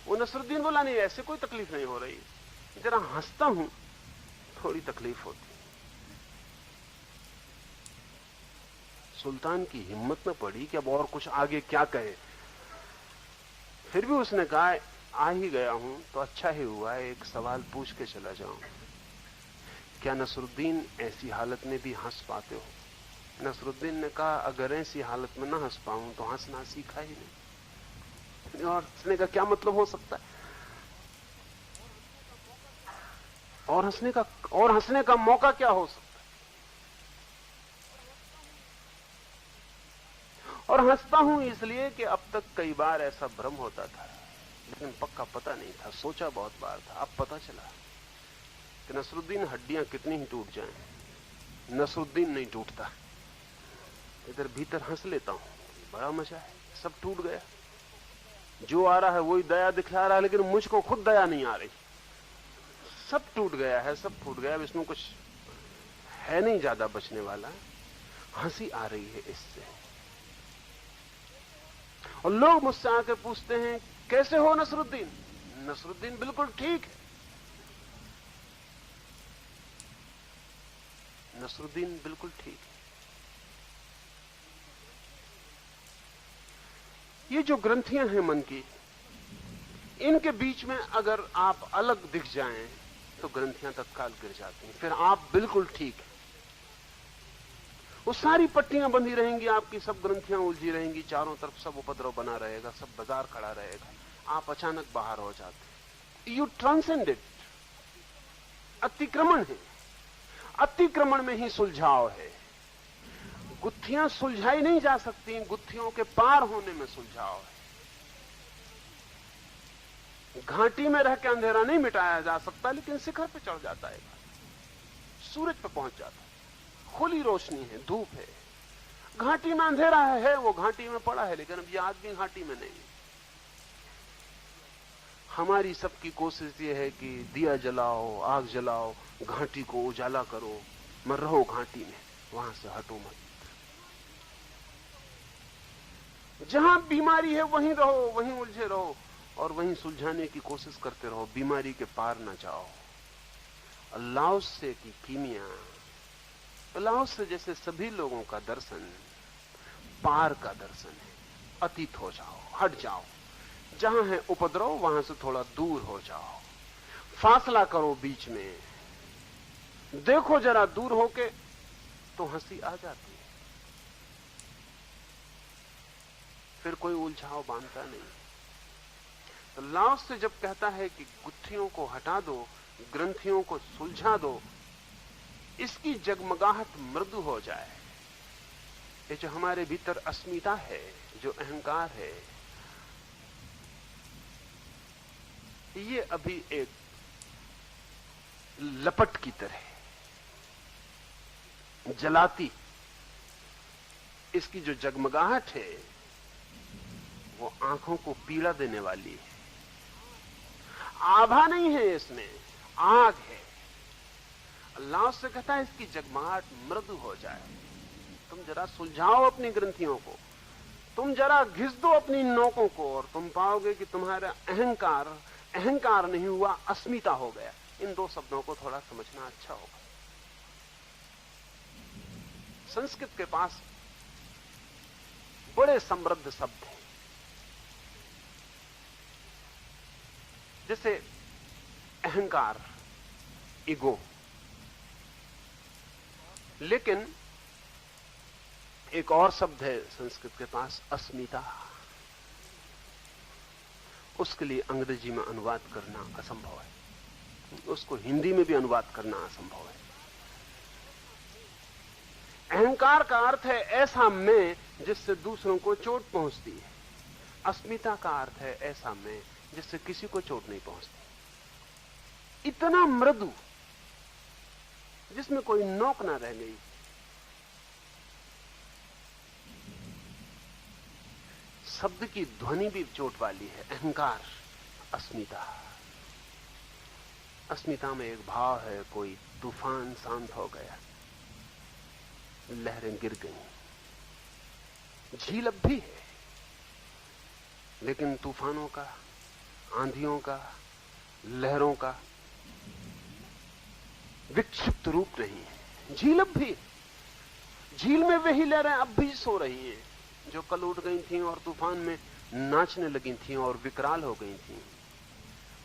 वो नसरुद्दीन बोला नहीं ऐसे कोई तकलीफ नहीं हो रही, जरा हंसता हूं थोड़ी तकलीफ होती। सुल्तान की हिम्मत न पड़ी कि अब और कुछ आगे क्या कहे। फिर भी उसने कहा आ ही गया हूं तो अच्छा ही हुआ, एक सवाल पूछ के चला जाऊं। क्या नसरुद्दीन ऐसी हालत में भी हंस पाते हो? नसरुद्दीन ने कहा अगर ऐसी हालत में ना हंस पाऊं तो हंसना सीखा ही नहीं। और हंसने का क्या मतलब हो सकता है? और हंसने का मौका क्या हो सकता है? और हंसता हूं इसलिए कि अब तक कई बार ऐसा भ्रम होता था, लेकिन पक्का पता नहीं था, सोचा बहुत बार था। अब पता चला कि नसरुद्दीन हड्डियां कितनी ही टूट जाएं, नसरुद्दीन नहीं टूटता। इधर भीतर हंस लेता हूं, बड़ा मजा है, सब टूट गया, जो आ रहा है वही दया दिखला रहा है, लेकिन मुझको खुद दया नहीं आ रही। सब टूट गया है, सब फूट गया, अब इसमें कुछ है नहीं ज्यादा बचने वाला, हंसी आ रही है इससे। और लोग मुझसे आकर पूछते हैं कैसे हो नसरुद्दीन? नसरुद्दीन बिल्कुल ठीक है, नसरुद्दीन बिल्कुल ठीक है। ये जो ग्रंथियां हैं मन की, इनके बीच में अगर आप अलग दिख जाएं तो ग्रंथियां तत्काल गिर जाती हैं, फिर आप बिल्कुल ठीक है। वो सारी पट्टियां बंधी रहेंगी आपकी, सब ग्रंथियां उलझी रहेंगी, चारों तरफ सब उपद्रव बना रहेगा, सब बाजार खड़ा रहेगा, आप अचानक बाहर हो जाते। You transcend it. अतिक्रमण है, अतिक्रमण में ही सुलझाव है। गुत्थियां सुलझाई नहीं जा सकती, गुत्थियों के पार होने में सुलझाव है। घाटी में रह के अंधेरा नहीं मिटाया जा सकता, लेकिन शिखर पे चढ़ जाता है, सूरज पे पहुंच जाता है, खुली रोशनी है, धूप है। घाटी में अंधेरा है, वो घाटी में पड़ा है, लेकिन अब ये आदमी घाटी में नहीं। हमारी सबकी कोशिश ये है कि दिया जलाओ, आग जलाओ, घाटी को उजाला करो, मर रहो घाटी में, वहां से हटो मत। जहां बीमारी है वहीं रहो, वहीं उलझे रहो और वहीं सुलझाने की कोशिश करते रहो, बीमारी के पार ना जाओ। लाओत्से की कीमिया, लाओत्से जैसे सभी लोगों का दर्शन पार का दर्शन है। अतीत हो जाओ, हट जाओ, जहां है उपद्रव वहां से थोड़ा दूर हो जाओ, फासला करो बीच में, देखो जरा दूर होके तो हंसी आ जाती है, फिर कोई उलझाव बांधता नहीं। तो लाओत्से जब कहता है कि गुत्थियों को हटा दो, ग्रंथियों को सुलझा दो, इसकी जगमगाहट मृदु हो जाए, ये जो हमारे भीतर अस्मिता है, जो अहंकार है, ये अभी एक लपट की तरह जलाती, इसकी जो जगमगाहट है वो आंखों को पीड़ा देने वाली है। आभा नहीं है इसमें, आग है। अल्लाह से कहता है इसकी जगमगाहट मृदु हो जाए, तुम जरा सुलझाओ अपनी ग्रंथियों को, तुम जरा घिस दो अपनी नोकों को, और तुम पाओगे कि तुम्हारा अहंकार नहीं हुआ, अस्मिता हो गया। इन दो शब्दों को थोड़ा समझना अच्छा होगा। संस्कृत के पास बड़े समृद्ध शब्द हैं, जैसे अहंकार, ईगो, लेकिन एक और शब्द है संस्कृत के पास, अस्मिता। उसके लिए अंग्रेजी में अनुवाद करना असंभव है, उसको हिंदी में भी अनुवाद करना असंभव है। अहंकार का अर्थ है ऐसा मैं जिससे दूसरों को चोट पहुंचती है। अस्मिता का अर्थ है ऐसा मैं जिससे किसी को चोट नहीं पहुंचती। इतना मृदु जिसमें कोई नोक ना रह गई। शब्द की ध्वनि भी चोट वाली है। अहंकार, अस्मिता। अस्मिता में एक भाव है, कोई तूफान शांत हो गया, लहरें गिर गईं। झील अब भी है, लेकिन तूफानों का, आंधियों का, लहरों का विक्षिप्त रूप नहीं है। झील अब भी, झील में वही लहरें अब भी सो रही हैं जो कल उठ गई थीं और तूफान में नाचने लगी थीं और विकराल हो गई थीं,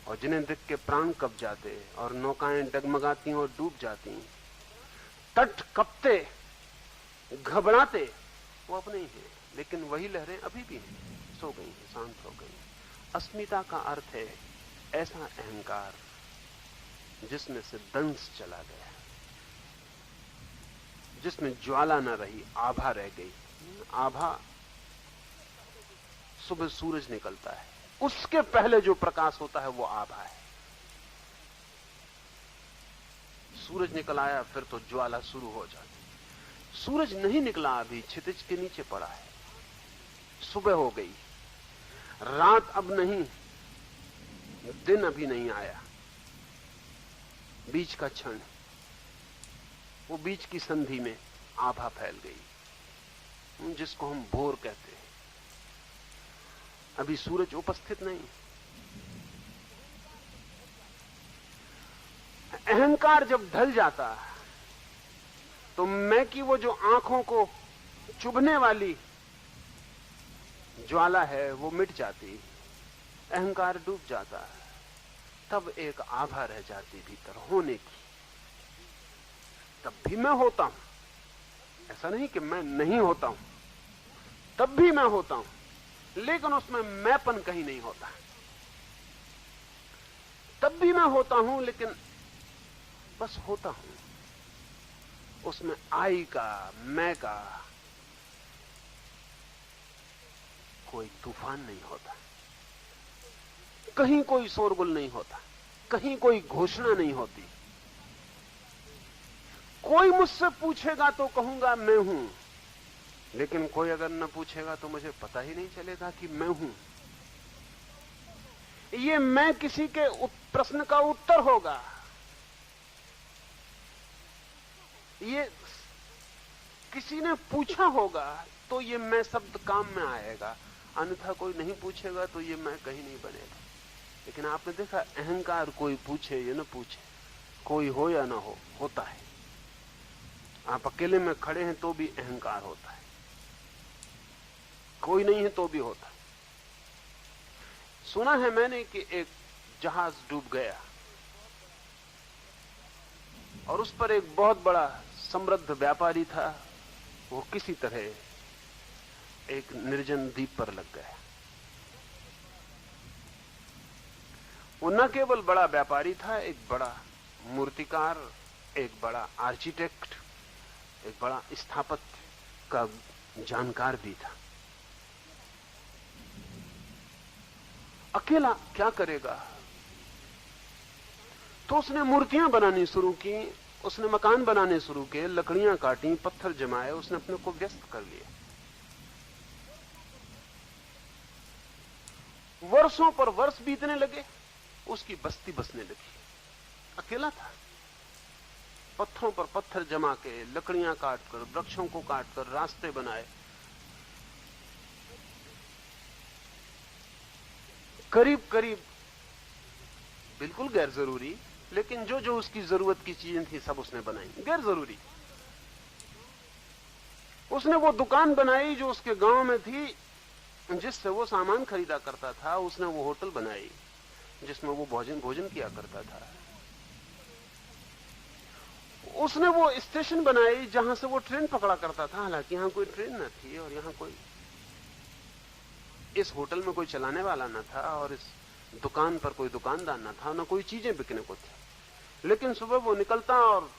और जिन्हें देख के प्राण कब जाते और नौकाएं डगमगाती और डूब जाती। तट कपते, घबराते, वो अपने ही हैं, लेकिन वही लहरें अभी भी हैं, सो गई हैं, शांत हो गई। अस्मिता का अर्थ है ऐसा अहंकार जिसमें से दंश चला गया, जिसमें ज्वाला न रही, आभा रह गई। आभा, सुबह सूरज निकलता है, उसके पहले जो प्रकाश होता है वो आभा है। सूरज निकल आया फिर तो ज्वाला शुरू हो जाती। सूरज नहीं निकला अभी, क्षितिज के नीचे पड़ा है। सुबह हो गई, रात अब नहीं, दिन अभी नहीं आया, बीच का क्षण, वो बीच की संधि में आभा फैल गई, जिसको हम भोर कहते हैं। अभी सूरज उपस्थित नहीं। अहंकार जब ढल जाता तो मैं की वो जो आंखों को चुभने वाली ज्वाला है वो मिट जाती, अहंकार डूब जाता, तब एक आभा रह जाती भीतर होने की। तब भी मैं होता हूं, ऐसा नहीं कि मैं नहीं होता हूं, तब भी मैं होता हूं, लेकिन उसमें मैंपन कहीं नहीं होता। तब भी मैं होता हूं, लेकिन बस होता हूं, उसमें आई का, मैं का कोई तूफान नहीं होता, कहीं कोई शोरगुल नहीं होता, कहीं कोई घोषणा नहीं होती। कोई मुझसे पूछेगा तो कहूंगा मैं हूं, लेकिन कोई अगर न पूछेगा तो मुझे पता ही नहीं चलेगा कि मैं हूं। ये मैं किसी के प्रश्न का उत्तर होगा, ये किसी ने पूछा होगा तो ये मैं शब्द काम में आएगा, अन्यथा कोई नहीं पूछेगा तो ये मैं कहीं नहीं बनेगा। लेकिन आपने देखा, अहंकार कोई पूछे या न पूछे, कोई हो या ना हो, होता है। आप अकेले में खड़े हैं तो भी अहंकार होता है, कोई नहीं है तो भी होता है। सुना है मैंने कि एक जहाज डूब गया और उस पर एक बहुत बड़ा समृद्ध व्यापारी था, वो किसी तरह एक निर्जन द्वीप पर लग गया। वो न केवल बड़ा व्यापारी था, एक बड़ा मूर्तिकार, एक बड़ा आर्किटेक्ट, एक बड़ा स्थापत्य का जानकार भी था। अकेला क्या करेगा, तो उसने मूर्तियां बनानी शुरू की, उसने मकान बनाने शुरू किए, लकड़ियां काटी, पत्थर जमाए, उसने अपने को व्यस्त कर लिया। वर्षों पर वर्ष बीतने लगे, उसकी बस्ती बसने लगी। अकेला था, पत्थरों पर पत्थर जमा के, लकड़ियां काटकर, वृक्षों को काटकर रास्ते बनाए, करीब करीब बिल्कुल गैर जरूरी, लेकिन जो जो उसकी जरूरत की चीजें थी सब उसने बनाई, गैर जरूरी। उसने वो दुकान बनाई जो उसके गांव में थी, जिससे वो सामान खरीदा करता था। उसने वो होटल बनाई जिसमें वो भोजन किया करता था। उसने वो स्टेशन बनाई जहां से वो ट्रेन पकड़ा करता था, हालांकि यहां कोई ट्रेन न थी और यहां कोई, इस होटल में कोई चलाने वाला न था और इस दुकान पर कोई दुकानदार न था, न कोई चीजें बिकने को थी। लेकिन सुबह वो निकलता और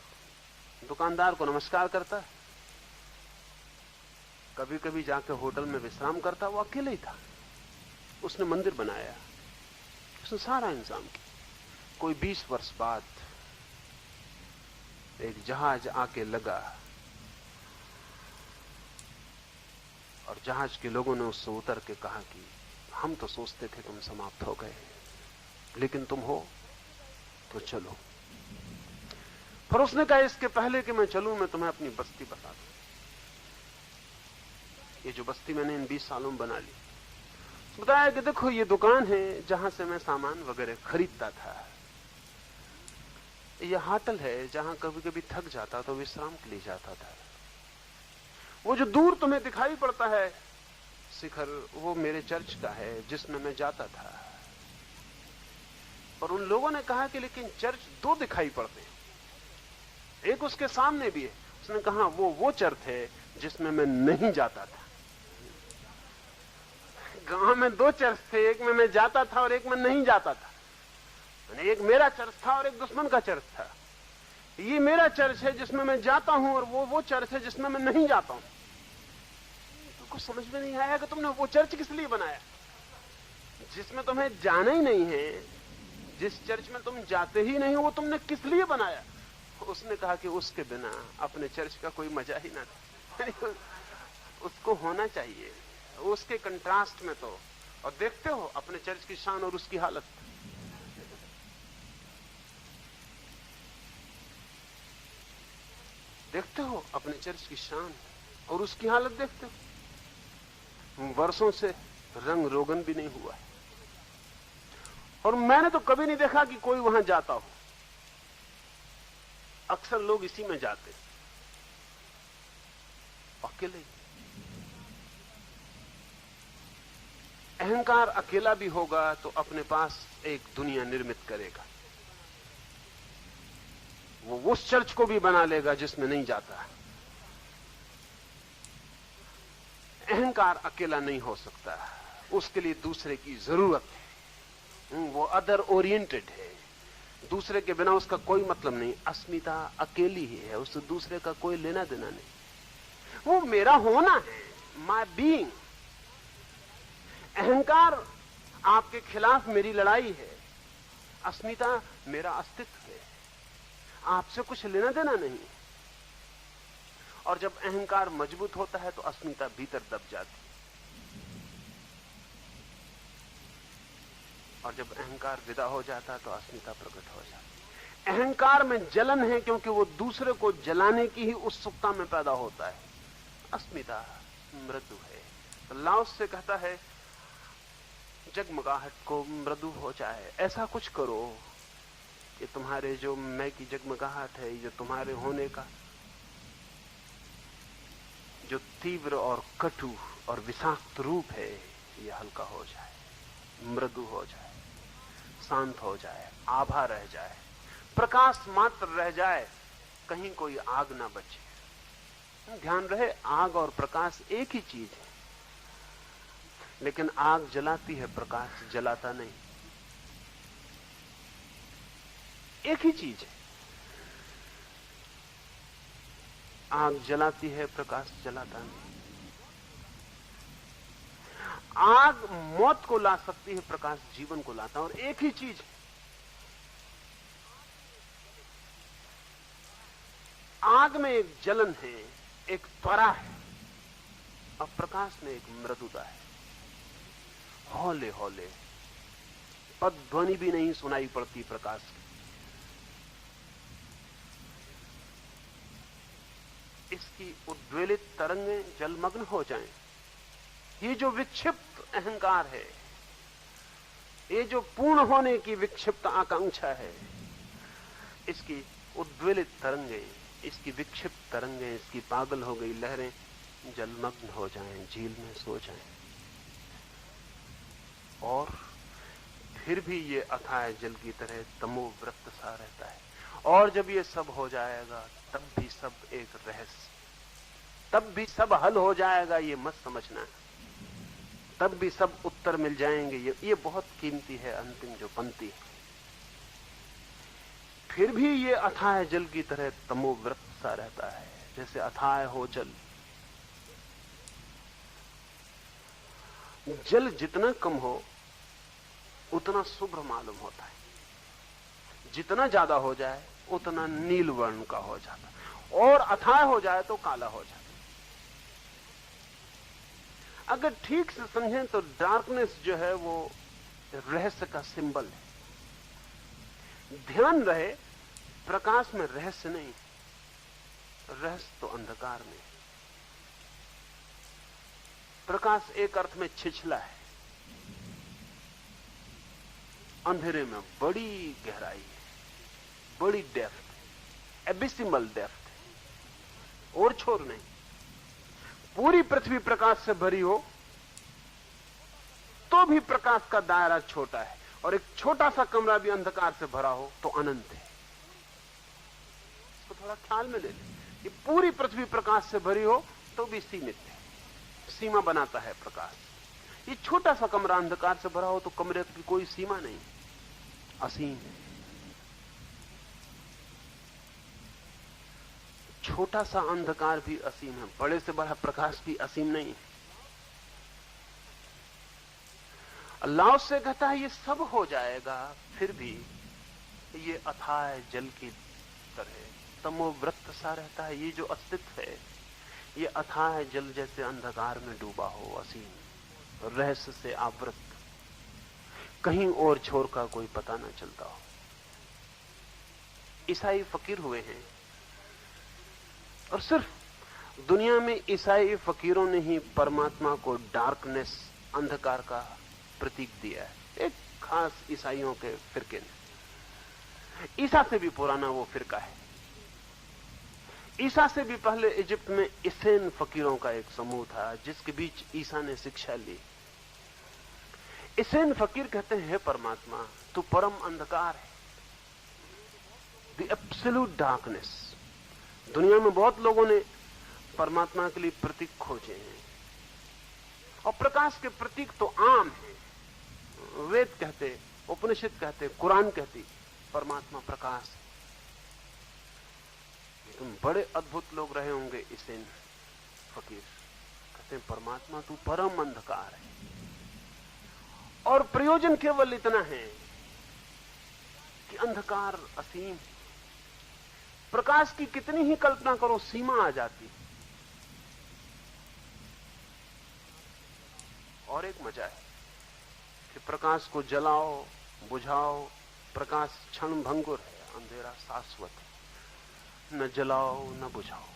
दुकानदार को नमस्कार करता, कभी कभी जाके होटल में विश्राम करता, वो अकेले ही था। उसने मंदिर बनाया, उसने सारा इंतजाम किया। कोई 20 वर्ष बाद एक जहाज आके लगा और जहाज के लोगों ने उससे उतर के कहा कि हम तो सोचते थे तुम समाप्त हो गए, लेकिन तुम हो तो चलो। पर उसने कहा इसके पहले कि मैं चलूं, मैं तुम्हें अपनी बस्ती बता दूं। ये जो बस्ती मैंने इन 20 सालों में बना ली। बताया कि देखो ये दुकान है जहां से मैं सामान वगैरह खरीदता था, ये होटल है जहां कभी कभी थक जाता तो विश्राम के लिए जाता था, वो जो दूर तुम्हें दिखाई पड़ता है शिखर, वो मेरे चर्च का है जिसमें मैं जाता था। और उन लोगों ने कहा कि लेकिन चर्च 2 दिखाई पड़ते हैं, एक उसके सामने भी है। उसने कहा वो चर्च है जिसमें मैं नहीं जाता था। गांव में 2 चर्च थे, एक में मैं जाता था और एक में नहीं जाता था। एक मेरा चर्च था और एक दुश्मन का चर्च था। ये मेरा चर्च है जिसमें मैं जाता हूं और वो चर्च है जिसमें मैं नहीं जाता हूं। तो कुछ समझ में नहीं आया कि तुमने वो चर्च किस लिए बनाया जिसमें तुम्हें जाना ही नहीं है, जिस चर्च में तुम जाते ही नहीं हो वो तुमने किस लिए बनाया। उसने कहा कि उसके बिना अपने चर्च का कोई मजा ही ना था। उसको होना चाहिए उसके कंट्रास्ट में। तो और देखते हो अपने चर्च की शान और उसकी हालत। देखते हो अपने चर्च की शान और उसकी हालत देखते हो। वर्षों से रंग रोगन भी नहीं हुआ है और मैंने तो कभी नहीं देखा कि कोई वहां जाता हो। अक्सर लोग इसी में जाते अकेले। अहंकार अकेला भी होगा तो अपने पास एक दुनिया निर्मित करेगा। वो उस चर्च को भी बना लेगा जिसमें नहीं जाता है। अहंकार अकेला नहीं हो सकता, उसके लिए दूसरे की जरूरत है। वो अदर ओरिएंटेड है, दूसरे के बिना उसका कोई मतलब नहीं। अस्मिता अकेली ही है, उससे दूसरे का कोई लेना देना नहीं। वो मेरा होना है, माय बीइंग। अहंकार आपके खिलाफ मेरी लड़ाई है, अस्मिता मेरा अस्तित्व है, आपसे कुछ लेना देना नहीं। और जब अहंकार मजबूत होता है तो अस्मिता भीतर दब जाती है, और जब अहंकार विदा हो जाता है तो अस्मिता प्रकट हो जाती है। अहंकार में जलन है क्योंकि वो दूसरे को जलाने की ही उत्सुकता में पैदा होता है। अस्मिता मृदु है। तो लाओस से कहता है जगमगाहट को मृदु हो जाए, ऐसा कुछ करो कि तुम्हारे जो मैं की जगमगाहट है, जो तुम्हारे होने का जो तीव्र और कटु और विषाक्त रूप है, ये हल्का हो जाए, मृदु हो जाए, शांत हो जाए, आभा रह जाए, प्रकाश मात्र रह जाए, कहीं कोई आग ना बचे। ध्यान रहे आग और प्रकाश एक ही चीज है, लेकिन आग जलाती है, प्रकाश जलाता नहीं। एक ही चीज है, आग जलाती है, प्रकाश जलाता नहीं। आग मौत को ला सकती है, प्रकाश जीवन को लाता है, और एक ही चीज है। आग में एक जलन है, एक त्वरा है, और प्रकाश में एक मृदुता है। हौले हौले, पद ध्वनि भी नहीं सुनाई पड़ती प्रकाश की। इसकी उद्वेलित तरंगें जलमग्न हो जाएं। ये जो विक्षिप्त अहंकार है, ये जो पूर्ण होने की विक्षिप्त आकांक्षा है, इसकी उद्वेलित तरंगें, इसकी विक्षिप्त तरंगें, इसकी पागल हो गई लहरें जलमग्न हो जाएं, झील में सो जाएं। और फिर भी ये अथाह जल की तरह तमोवृत्त सा रहता है। और जब ये सब हो जाएगा तब भी सब एक रहस्य, तब भी सब हल हो जाएगा, ये मत समझना। तब भी सब उत्तर मिल जाएंगे। ये बहुत कीमती है अंतिम जो पंक्ति है। फिर भी ये अथाह जल की तरह तमोवृत्त सा रहता है, जैसे अथाह हो जल। जल जितना कम हो उतना शुभ्र मालूम होता है, जितना ज्यादा हो जाए उतना नील वर्ण का हो जाता, और अथाह हो जाए तो काला हो जाता। अगर ठीक से समझें तो डार्कनेस जो है वो रहस्य का सिंबल है। ध्यान रहे, प्रकाश में रहस्य नहीं, रहस्य तो अंधकार में। प्रकाश एक अर्थ में छिछला है, अंधेरे में बड़ी गहराई है, बड़ी डेप्थ, एबिसिमल डेप्थ, और छोर नहीं। पूरी पृथ्वी प्रकाश से भरी हो तो भी प्रकाश का दायरा छोटा है, और एक छोटा सा कमरा भी अंधकार से भरा हो तो अनंत है। इसको थोड़ा ख्याल में ले लें। ये पूरी पृथ्वी प्रकाश से भरी हो तो भी सीमित है, सीमा बनाता है प्रकाश। ये छोटा सा कमरा अंधकार से भरा हो तो कमरे की कोई सीमा नहीं, असीम है। छोटा सा अंधकार भी असीम है, बड़े से बड़ा प्रकाश भी असीम नहीं है। अल्लाह से कहता है ये सब हो जाएगा, फिर भी ये अथाह जल की तरह तमोव्रत सा रहता है। ये जो अस्तित्व है ये अथाह जल जैसे अंधकार में डूबा हो, असीम रहस्य से आवृत, कहीं और छोर का कोई पता ना चलता हो। ईसाई फकीर हुए हैं, और सिर्फ दुनिया में ईसाई फकीरों ने ही परमात्मा को डार्कनेस, अंधकार का प्रतीक दिया है। एक खास ईसाइयों के फिरके ने, ईसा से भी पुराना वो फिरका है। ईसा से भी पहले इजिप्ट में इसेन फकीरों का एक समूह था जिसके बीच ईसा ने शिक्षा ली। इसेन फकीर कहते हैं, हे परमात्मा तू परम अंधकार है, द एब्सोल्यूट डार्कनेस। दुनिया में बहुत लोगों ने परमात्मा के लिए प्रतीक खोजे हैं, और प्रकाश के प्रतीक तो आम है। वेद कहते, उपनिषद कहते, कुरान कहती परमात्मा प्रकाश है। तुम बड़े अद्भुत लोग रहे होंगे इसेन फकीर, कहते हैं परमात्मा तू परम अंधकार है। और प्रयोजन केवल इतना है कि अंधकार असीम है। प्रकाश की कितनी ही कल्पना करो सीमा आ जाती। और एक मजा है कि प्रकाश को जलाओ बुझाओ, प्रकाश क्षण भंगुर है, अंधेरा शाश्वत है। न जलाओ न बुझाओ,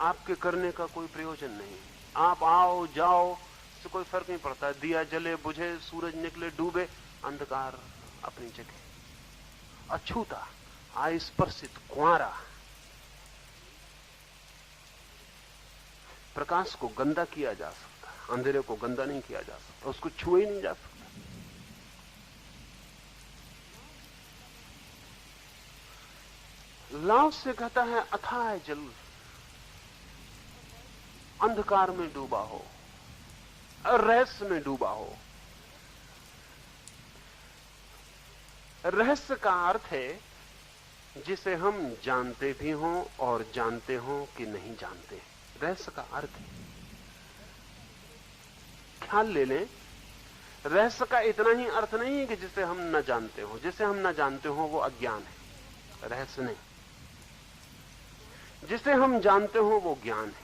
आपके करने का कोई प्रयोजन नहीं। आप आओ जाओ इससे कोई फर्क नहीं पड़ता। दिया जले बुझे, सूरज निकले डूबे, अंधकार अपनी जगह, अछूता, अस्पर्शित, कुंवारा। प्रकाश को गंदा किया जा सकता, अंधेरे को गंदा नहीं किया जा सकता, उसको छुआ ही नहीं जा सकता। लाओ से कहता है अथाह जल अंधकार में डूबा हो, रहस्य में डूबा हो। रहस्य का अर्थ है जिसे हम जानते भी हों और जानते हों कि नहीं जानते। रहस्य का अर्थ है, ख्याल ले लें, रहस्य का इतना ही अर्थ नहीं है कि जिसे हम न जानते हो। जिसे हम न जानते हो वो अज्ञान है, रहस्य नहीं। जिसे हम जानते हो वो ज्ञान है।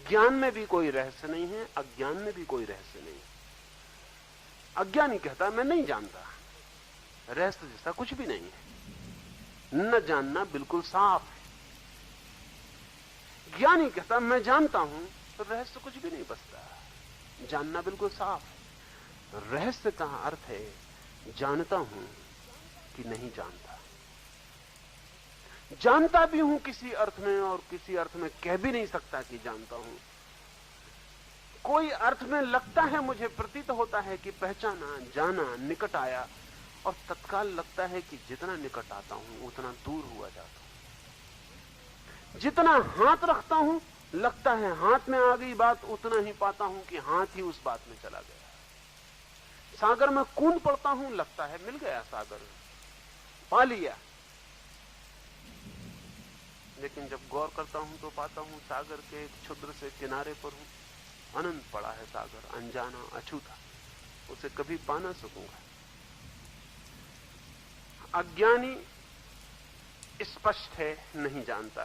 ज्ञान में भी कोई रहस्य नहीं है, अज्ञान में भी कोई रहस्य नहीं। अज्ञानी कहता मैं नहीं जानता, रहस्य जैसा कुछ भी नहीं है। न जानना बिल्कुल साफ है। ज्ञानी कहता मैं जानता हूं, तो रहस्य कुछ भी नहीं बचता, जानना बिल्कुल साफ है। रहस्य का अर्थ है जानता हूं कि नहीं जानता। जानता भी हूं किसी अर्थ में, और किसी अर्थ में कह भी नहीं सकता कि जानता हूं। कोई अर्थ में लगता है, मुझे प्रतीत होता है कि पहचाना, जाना, निकट आया, और तत्काल लगता है कि जितना निकट आता हूं उतना दूर हुआ जाता हूं। जितना हाथ रखता हूं लगता है हाथ में आ गई बात, उतना ही पाता हूं कि हाथ ही उस बात में चला गया। सागर में कूद पड़ता हूं, लगता है मिल गया सागर, पा लिया। लेकिन जब गौर करता हूं तो पाता हूं सागर के एक क्षुद्र से किनारे पर हूं, अनंत पड़ा है सागर, अनजाना अछूता, उसे कभी पा ना सकूंगा। अज्ञानी स्पष्ट है, नहीं जानता।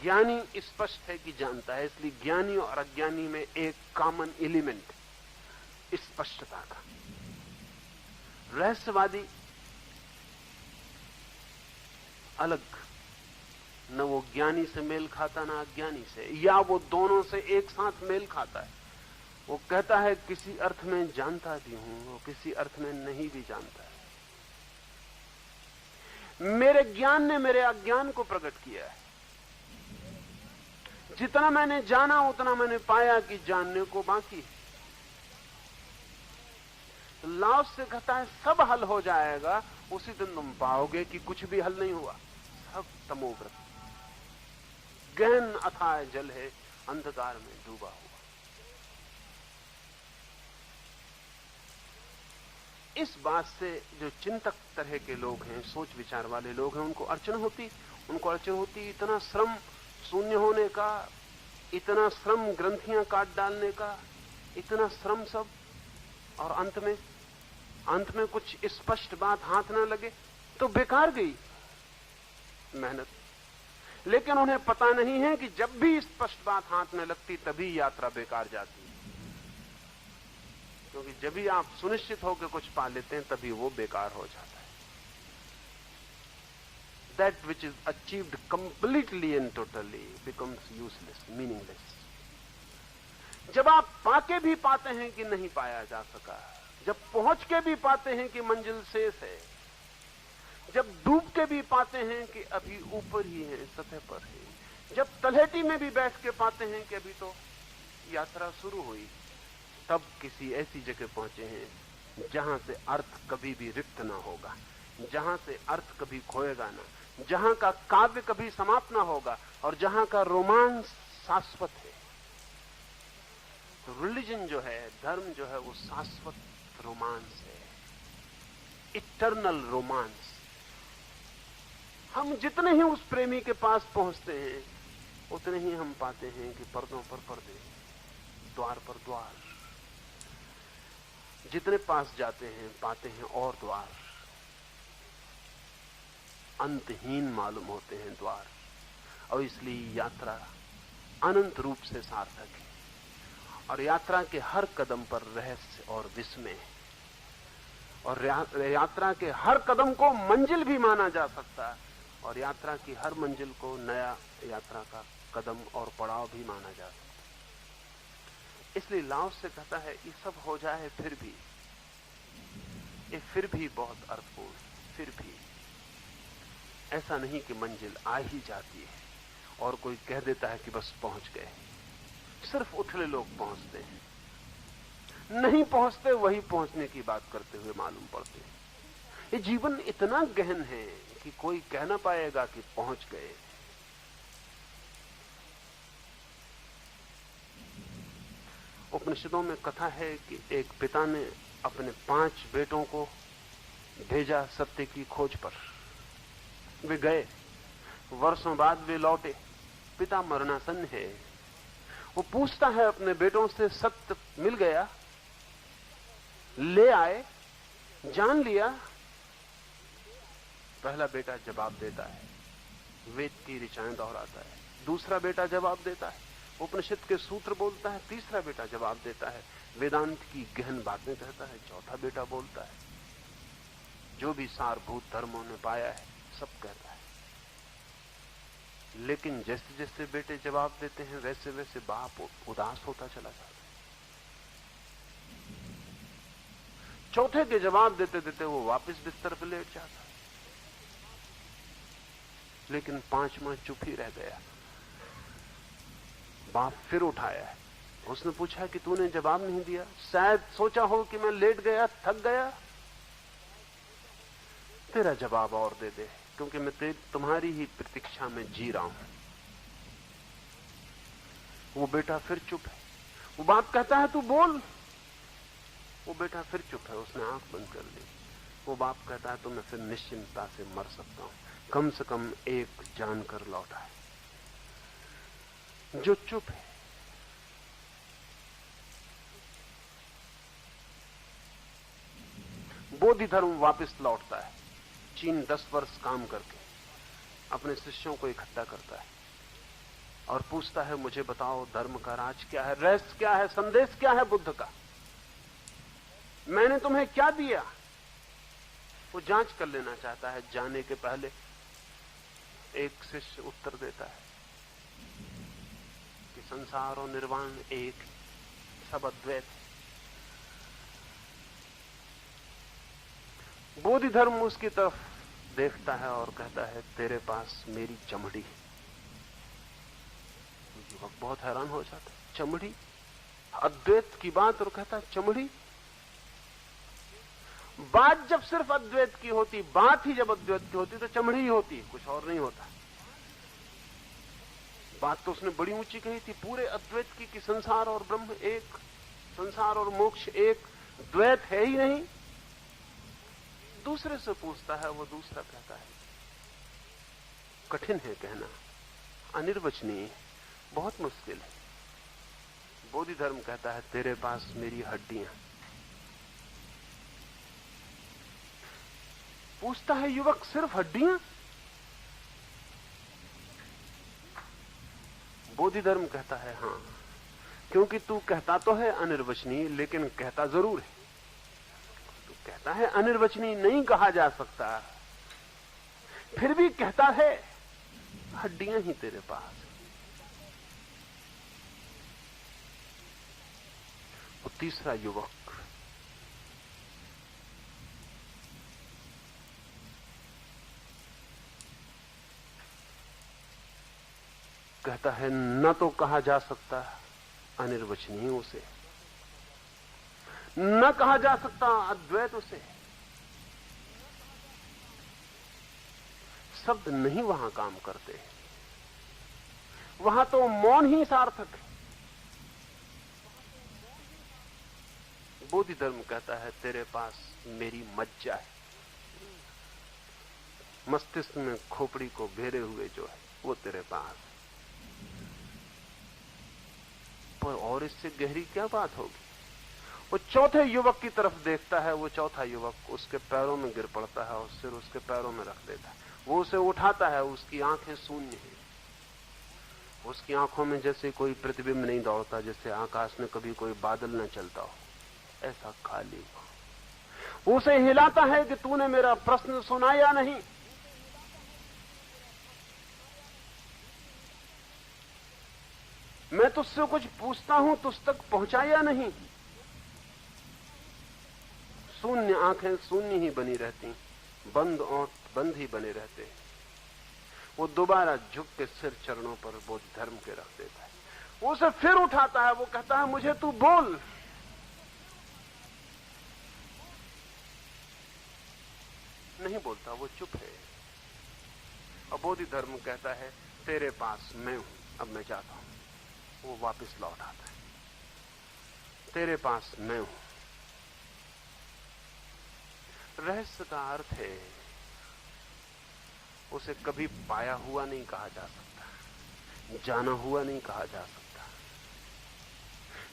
ज्ञानी स्पष्ट है कि जानता है। इसलिए ज्ञानी और अज्ञानी में एक कॉमन एलिमेंट, स्पष्टता का। रहस्यवादी अलग, न वो ज्ञानी से मेल खाता ना अज्ञानी से, या वो दोनों से एक साथ मेल खाता है। वो कहता है किसी अर्थ में जानता भी हूं, वो किसी अर्थ में नहीं भी जानता है। मेरे ज्ञान ने मेरे अज्ञान को प्रकट किया है। जितना मैंने जाना उतना मैंने पाया कि जानने को बाकी है। लाओस से कहता है सब हल हो जाएगा, उसी दिन तुम पाओगे कि कुछ भी हल नहीं हुआ, सब तमोव्रत, गहन अथाह जल है, अंधकार में डूबा हुआ। इस बात से जो चिंतक तरह के लोग हैं, सोच विचार वाले लोग हैं, उनको अड़चन होती इतना श्रम शून्य होने का, इतना श्रम ग्रंथियां काट डालने का, इतना श्रम सब, और अंत में कुछ स्पष्ट बात हाथ ना लगे तो बेकार गई मेहनत। लेकिन उन्हें पता नहीं है कि जब भी स्पष्ट बात हाथ में लगती तभी यात्रा बेकार जाती है, क्योंकि जब भी आप सुनिश्चित होकर कुछ पा लेते हैं तभी वो बेकार हो जाता है। That which is achieved completely and totally becomes useless, meaningless. जब आप पाके भी पाते हैं कि नहीं पाया जा सका, जब पहुंच के भी पाते हैं कि मंजिल शेष है, जब डूब के भी पाते हैं कि अभी ऊपर ही है, सतह पर है, जब तलहटी में भी बैठ के पाते हैं कि अभी तो यात्रा शुरू हुई, तब किसी ऐसी जगह पहुंचे हैं जहां से अर्थ कभी भी रिक्त ना होगा, जहां से अर्थ कभी खोएगा ना, जहां का काव्य कभी समाप्त ना होगा, और जहां का रोमांस शाश्वत है। तो रिलीजन जो है, धर्म जो है, वो शाश्वत रोमांस है, इटर्नल रोमांस। हम जितने ही उस प्रेमी के पास पहुंचते हैं उतने ही हम पाते हैं कि पर्दों पर पर्दे, द्वार पर द्वार। जितने पास जाते हैं पाते हैं और द्वार, अंतहीन मालूम होते हैं द्वार। और इसलिए यात्रा अनंत रूप से सार्थक है, और यात्रा के हर कदम पर रहस्य और विस्मय है, और यात्रा के हर कदम को मंजिल भी माना जा सकता है, और यात्रा की हर मंजिल को नया यात्रा का कदम और पड़ाव भी माना जा सकता है। इसलिए लाओस से कहता है ये सब हो जाए फिर भी, ये फिर भी बहुत अर्थपूर्ण, फिर भी ऐसा नहीं कि मंजिल आ ही जाती है और कोई कह देता है कि बस पहुंच गए। सिर्फ उथले लोग पहुंचते हैं, नहीं पहुंचते वही पहुंचने की बात करते हुए मालूम पड़ते हैं। ये जीवन इतना गहन है कि कोई कह ना पाएगा कि पहुंच गए। उपनिषदों में कथा है कि एक पिता ने अपने 5 बेटों को भेजा सत्य की खोज पर। वे गए, वर्षों बाद वे लौटे, पिता मरणासन्न है। वो पूछता है अपने बेटों से, सत्य मिल गया, ले आए, जान लिया? पहला बेटा जवाब देता है, वेद की ऋचाएं दोहराता है। दूसरा बेटा जवाब देता है, उपनिषद के सूत्र बोलता है। तीसरा बेटा जवाब देता है, वेदांत की गहन बातें कहता है। चौथा बेटा बोलता है, जो भी सारभूत धर्मों ने पाया है सब कहता है। लेकिन जैसे जैसे बेटे जवाब देते हैं वैसे वैसे बाप उदास होता चला जाता है। चौथे के जवाब देते देते वो वापस बिस्तर पर लेट जाता है। लेकिन 5वां चुप ही रह गया। बाप फिर उठाया है, उसने पूछा कि तूने जवाब नहीं दिया, शायद सोचा हो कि मैं लेट गया, थक गया। तेरा जवाब और दे दे, क्योंकि मैं तुम्हारी ही प्रतीक्षा में जी रहा हूं। वो बेटा फिर चुप है। वो बाप कहता है तू बोल। वो बेटा फिर चुप है, उसने आंख बंद कर ली। वो बाप कहता है तो मैं फिर निश्चिंतता से मर सकता हूं, कम से कम एक जानकर लौटा है। जो चुप है बोधि धर्म वापस लौटता है। चीन 10 वर्ष काम करके अपने शिष्यों को इकट्ठा करता है और पूछता है, मुझे बताओ धर्म का राज क्या है, रहस्य क्या है, संदेश क्या है बुद्ध का, मैंने तुम्हें क्या दिया। वो जांच कर लेना चाहता है। जाने के पहले एक शिष्य उत्तर देता है कि संसार और निर्वाण एक, सब अद्वैत है। बोधि धर्म उसकी तरफ देखता है और कहता है, तेरे पास मेरी चमड़ी है। युवक बहुत हैरान हो जाता है, चमड़ी, अद्वैत की बात, और कहता है चमड़ी। बात जब सिर्फ अद्वैत की होती, बात ही जब अद्वैत की होती तो चमड़ी ही होती, कुछ और नहीं होता। बात तो उसने बड़ी ऊंची कही थी पूरे अद्वैत की कि संसार और ब्रह्म एक, संसार और मोक्ष एक, द्वैत है ही नहीं। दूसरे से पूछता है, वो दूसरा कहता है, कठिन है कहना, अनिर्वचनीय, बहुत मुश्किल है। बोधि धर्म कहता है, तेरे पास मेरी हड्डियां। पूछता है युवक, सिर्फ हड्डियां? बोधि धर्म कहता है, हां, क्योंकि तू कहता तो है अनिर्वचनीय, लेकिन कहता जरूर है। तू कहता है अनिर्वचनीय नहीं कहा जा सकता, फिर भी कहता है हड्डियां ही तेरे पास। वो तीसरा युवक कहता है, न तो कहा जा सकता अनिर्वचनीय उसे, न कहा जा सकता अद्वैत उसे। शब्द नहीं वहां काम करते, वहां तो मौन ही सार्थक है। बोधि धर्म कहता है, तेरे पास मेरी मज्जा है। मस्तिष्क में खोपड़ी को घेरे हुए जो है वो तेरे पास। पर और इससे गहरी क्या बात होगी। वो चौथे युवक की तरफ देखता है। वो चौथा युवक उसके पैरों में गिर पड़ता है और सिर उसके पैरों में रख देता है। वो उसे उठाता है। उसकी आंखें शून्य हैं। उसकी आंखों में जैसे कोई प्रतिबिंब नहीं दौड़ता, जैसे आकाश में कभी कोई बादल न चलता हो, ऐसा खाली। वो उसे हिलाता है कि तूने मेरा प्रश्न सुना या नहीं। मैं तुझसे कुछ पूछता हूं, तुझ तक पहुंचा या नहीं। शून्य आंखें शून्य ही बनी रहती, बंद ओंठ बंद ही बने रहते। वो दोबारा झुक के सिर चरणों पर बोधि धर्म के रख देता है। वो उसे फिर उठाता है। वो कहता है, मुझे तू बोल। नहीं बोलता, वो चुप है। और बोधि धर्म कहता है, तेरे पास मैं हूं, अब मैं जाता हूं। वो वापस लौट आता है। तेरे पास मैं हूं। रहस्य का अर्थ है, उसे कभी पाया हुआ नहीं कहा जा सकता, जाना हुआ नहीं कहा जा सकता,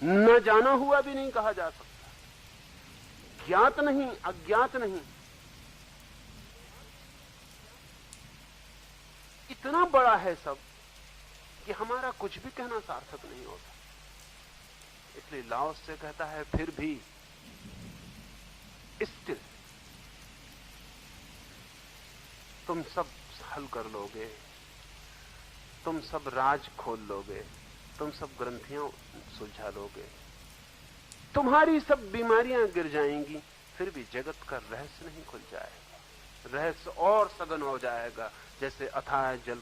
न जाना हुआ भी नहीं कहा जा सकता, ज्ञात नहीं, अज्ञात नहीं। इतना बड़ा है सब कि हमारा कुछ भी कहना सार्थक नहीं होता। इसलिए लाओस से कहता है, फिर भी स्टिल तुम सब हल कर लोगे, तुम सब राज खोल लोगे, तुम सब ग्रंथियां सुलझा लोगे, तुम्हारी सब बीमारियां गिर जाएंगी, फिर भी जगत का रहस्य नहीं खुल जाएगा। रहस्य और सघन हो जाएगा, जैसे अथाह जल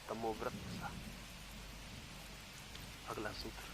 तमोव्रत सा। अगला सूत्र।